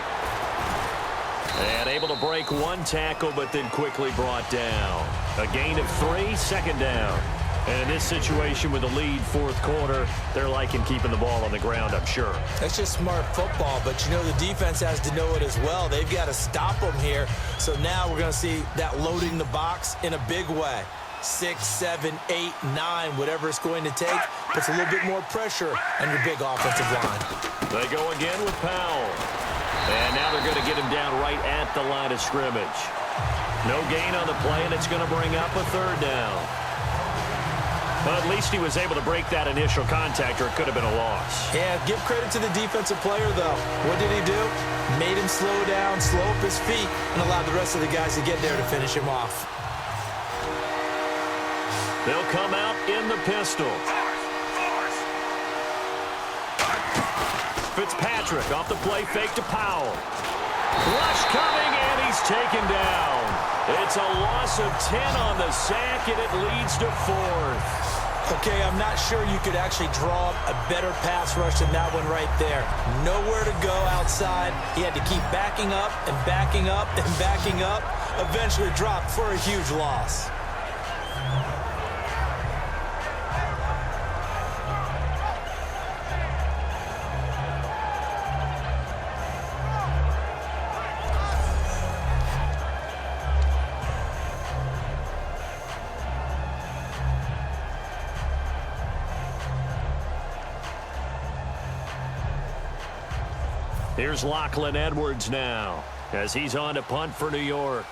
And able to break one tackle, but then quickly brought down. A gain of 3, 2nd down. And in this situation with the lead, 4th quarter, they're liking keeping the ball on the ground, I'm sure. That's just smart football, but you know the defense has to know it as well. They've got to stop them here. So now we're going to see that loading the box in a big way. 6, 7, 8, 9, whatever it's going to take, puts a little bit more pressure on your big offensive line. They go again with Powell. And now they're going to get him down right at the line of scrimmage. No gain on the play, and it's going to bring up a 3rd down. But at least he was able to break that initial contact, or it could have been a loss. Yeah, give credit to the defensive player, though. What did he do? Made him slow down, slow up his feet, and allowed the rest of the guys to get there to finish him off. They'll come out in the pistol. Fitzpatrick off the play fake to Powell. Rush coming, and he's taken down. It's a loss of 10 on the sack, and it leads to 4th. Okay, I'm not sure you could actually draw a better pass rush than that one right there. Nowhere to go outside. He had to keep backing up and backing up and backing up. Eventually dropped for a huge loss. Here's Lachlan Edwards now as he's on to punt for New York.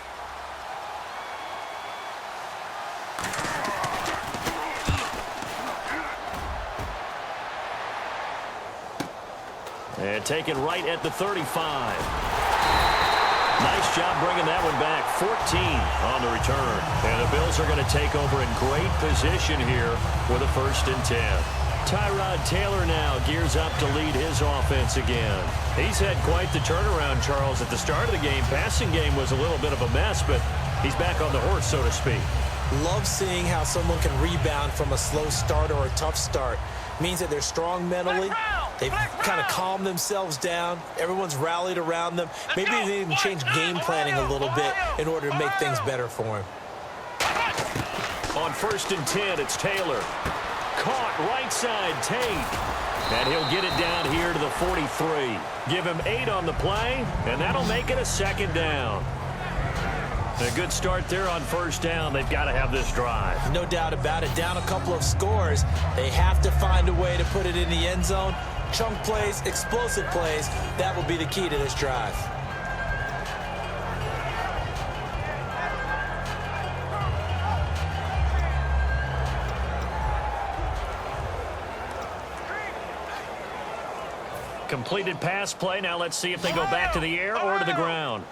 And taken right at the 35. Nice job bringing that one back. 14 on the return. And the Bills are going to take over in great position here with a 1st and 10. Tyrod Taylor now gears up to lead his offense again. He's had quite the turnaround, Charles. At the start of the game, passing game was a little bit of a mess, but he's back on the horse, so to speak. Love seeing how someone can rebound from a slow start or a tough start. Means that they're strong mentally. They've kind of calmed themselves down. Everyone's rallied around them. Maybe they even change game planning a little bit in order to make things better for him. On 1st and 10, it's Taylor. Caught right side, Tate. And he'll get it down here to the 43. Give him 8 on the play, and that'll make it a 2nd down. A good start there on 1st down. They've got to have this drive. No doubt about it. Down a couple of scores. They have to find a way to put it in the end zone. Chunk plays, explosive plays. That will be the key to this drive. Completed pass play. Now let's see if they go back to the air or to the ground.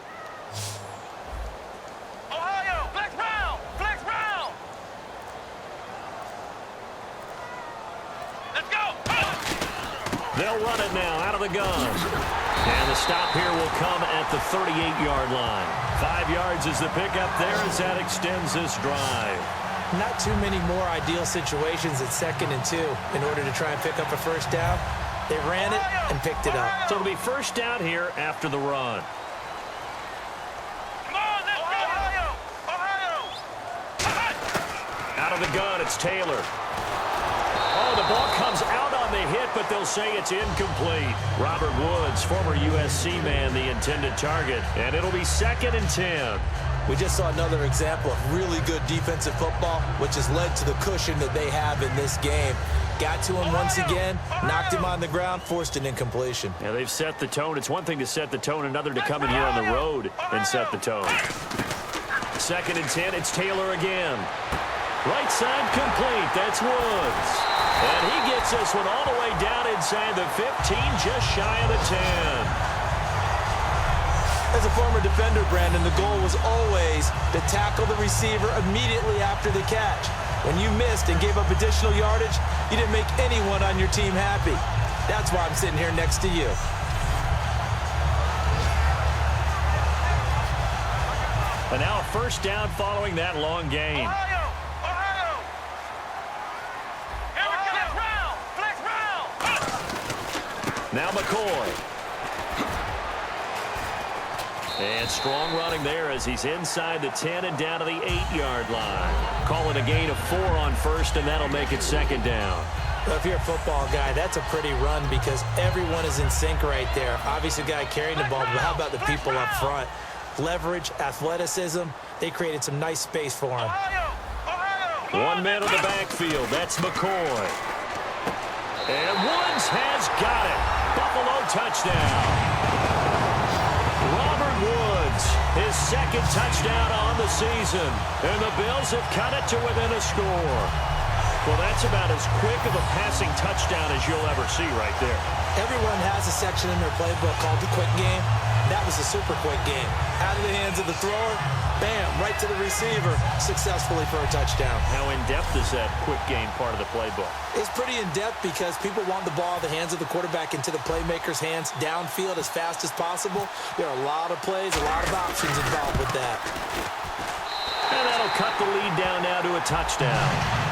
Ohio, flex round, flex round. Let's go. They'll run it now out of the gun. And the stop here will come at the 38-yard line. 5 yards is the pickup there as that extends this drive. Not too many more ideal situations at 2nd and 2 in order to try and pick up a 1st down. They ran it and picked it up. So it'll be 1st down here after the run. Come on, let's go. Ohio. Out of the gun, it's Taylor. Oh, the ball comes out on the hit, but they'll say it's incomplete. Robert Woods, former USC man, the intended target. And it'll be 2nd and 10. We just saw another example of really good defensive football, which has led to the cushion that they have in this game. Got to him once again, knocked him on the ground, forced an incompletion. Yeah, they've set the tone. It's one thing to set the tone, another to come in here on the road and set the tone. 2nd and 10. It's Taylor again. Right side complete. That's Woods. And he gets this one all the way down inside the 15, just shy of the 10. As a former defender, Brandon, the goal was always to tackle the receiver immediately after the catch. When you missed and gave up additional yardage, you didn't make anyone on your team happy. That's why I'm sitting here next to you. And now a first down following that long gain. Ohio! Ohio! Here we go! Flex round! Now McCoy. And strong running there as he's inside the 10 and down to the 8-yard line. Call it a gain of 4 on first, and that'll make it 2nd down. Well, if you're a football guy, that's a pretty run because everyone is in sync right there. Obviously, the guy carrying the ball, but how about the people up front? Leverage, athleticism, they created some nice space for him. Ohio! Ohio! 1 man in the backfield. That's McCoy. And Woods has got it. Buffalo touchdown. Robert Woods, his 2nd touchdown on the season. And the Bills have cut it to within a score. Well, that's about as quick of a passing touchdown as you'll ever see right there. Everyone has a section in their playbook called the quick game. That was a super quick game. Out of the hands of the thrower, bam, right to the receiver, successfully for a touchdown. How in-depth is that quick game part of the playbook? It's pretty in-depth because people want the ball out of the hands of the quarterback into the playmaker's hands downfield as fast as possible. There are a lot of plays, a lot of options involved with that. And that'll cut the lead down now to a touchdown.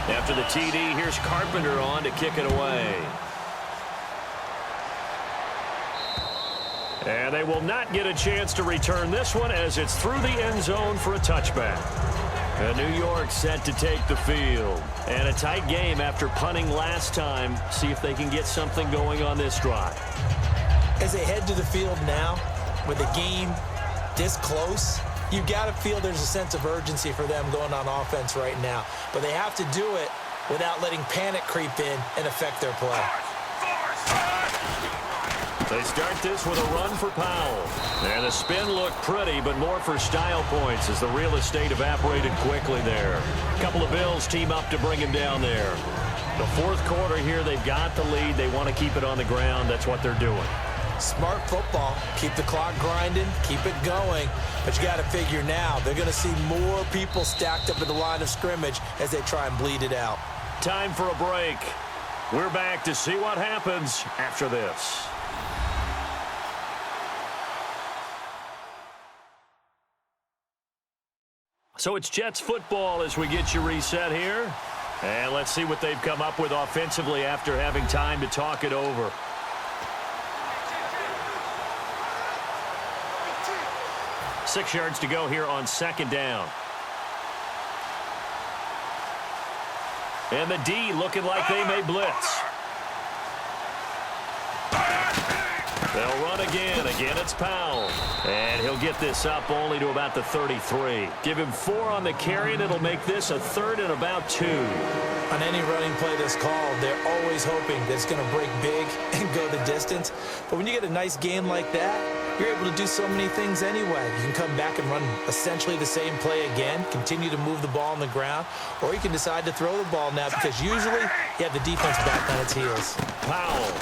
After the TD, here's Carpenter on to kick it away. And they will not get a chance to return this one as it's through the end zone for a touchback. And New York set to take the field. And a tight game after punting last time. See if they can get something going on this drive. As they head to the field now, with the game this close, you got to feel there's a sense of urgency for them going on offense right now. But they have to do it without letting panic creep in and affect their play. They start this with a run for Powell. And the spin looked pretty, but more for style points as the real estate evaporated quickly there. A couple of Bills team up to bring him down there. The 4th quarter here, they've got the lead. They want to keep it on the ground. That's what they're doing. Smart football. Keep the clock grinding. Keep it going. But you got to figure now they're going to see more people stacked up at the line of scrimmage as they try and bleed it out. Time for a break. We're back to see what happens after this. So it's Jets football as we get you reset here. And let's see what they've come up with offensively after having time to talk it over. Six yards to go here on 2nd down. And the D looking like they may blitz. They'll run again. Again, it's Powell. And he'll get this up only to about the 33. Give him 4 on the carry, and it'll make this a 3rd and about 2. On any running play that's called, they're always hoping that it's going to break big and go the distance. But when you get a nice game like that, you're able to do so many things anyway. You can come back and run essentially the same play again, continue to move the ball on the ground, or you can decide to throw the ball now because usually you have the defense back on its heels. Powell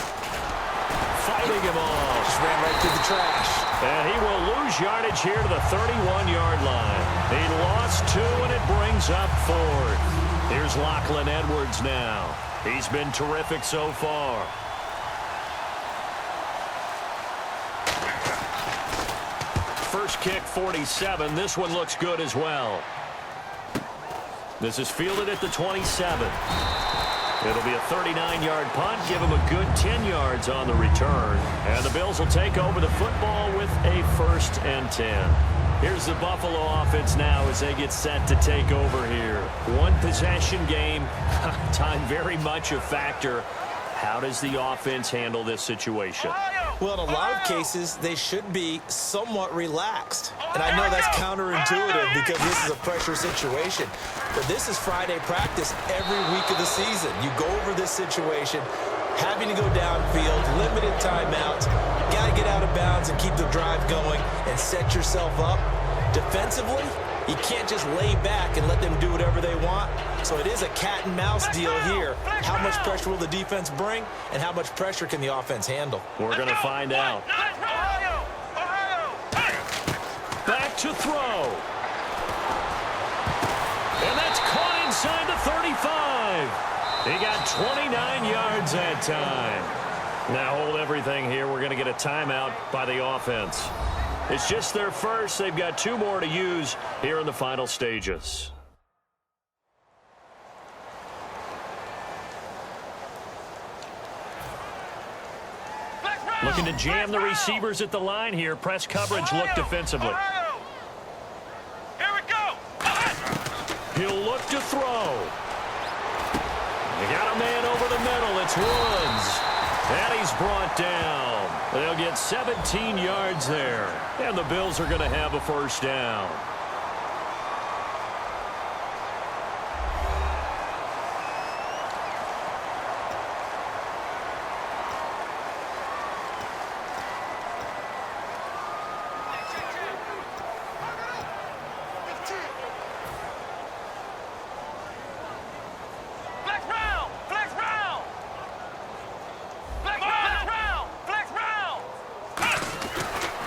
fighting him off. Just ran right through the trash. And he will lose yardage here to the 31-yard line. He lost 2, and it brings up 4th. Here's Lachlan Edwards now. He's been terrific so far. First kick, 47. This one looks good as well. This is fielded at the 27. It'll be a 39-yard punt. Give him a good 10 yards on the return. And the Bills will take over the football with a 1st and 10. Here's the Buffalo offense now as they get set to take over here. One possession game. Time very much a factor. How does the offense handle this situation? Well, in a lot of cases, they should be somewhat relaxed. And I know that's counterintuitive because this is a pressure situation. But this is Friday practice every week of the season. You go over this situation, having to go downfield, limited timeouts, got to get out of bounds and keep the drive going and set yourself up. Defensively, you can't just lay back and let them do whatever they want. So it is a cat and mouse deal here. How much pressure will the defense bring, and how much pressure can the offense handle? We're going to find out. Back to throw. And that's caught inside the 35. He got 29 yards that time. Now hold everything here. We're going to get a timeout by the offense. It's just their first. They've got 2 more to use here in the final stages. Looking to jam the receivers at the line here. Press coverage look defensively. Here we go. He'll look to throw. They got a man over the middle. It's Woods. And he's brought down. They'll get 17 yards there. And the Bills are going to have a first down.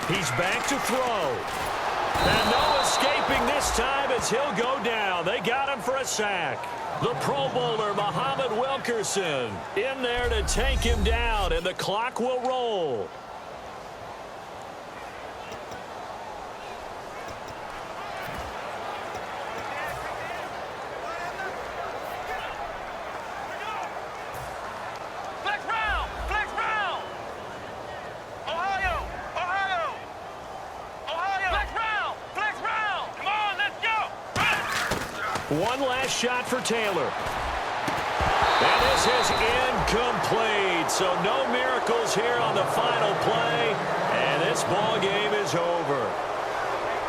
He's back to throw. And no escaping this time as he'll go down. They got him for a sack. The Pro Bowler, Muhammad Wilkerson, in there to take him down, and the clock will roll. One last shot for Taylor. And this is incomplete. So no miracles here on the final play. And this ball game is over.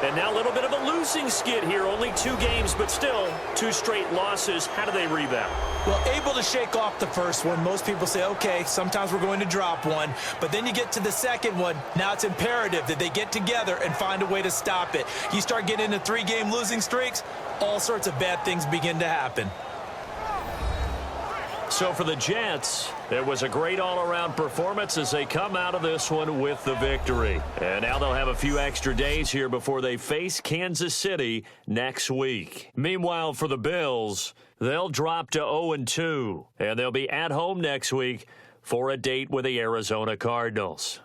And now a little bit of a losing skid here. Only 2 games, but still 2 straight losses. How do they rebound? Well, able to shake off the first one. Most people say, okay, sometimes we're going to drop one. But then you get to the second one. Now it's imperative that they get together and find a way to stop it. You start getting into 3-game losing streaks, all sorts of bad things begin to happen. So for the Jets, it was a great all-around performance as they come out of this one with the victory. And now they'll have a few extra days here before they face Kansas City next week. Meanwhile, for the Bills, they'll drop to 0-2, and they'll be at home next week for a date with the Arizona Cardinals.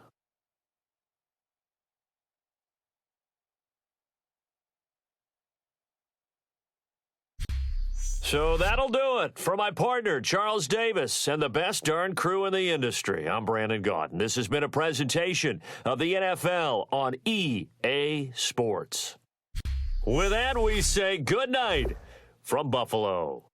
So that'll do it. For my partner, Charles Davis, and the best darn crew in the industry, I'm Brandon Gaudin. This has been a presentation of the NFL on EA Sports. With that, we say good night from Buffalo.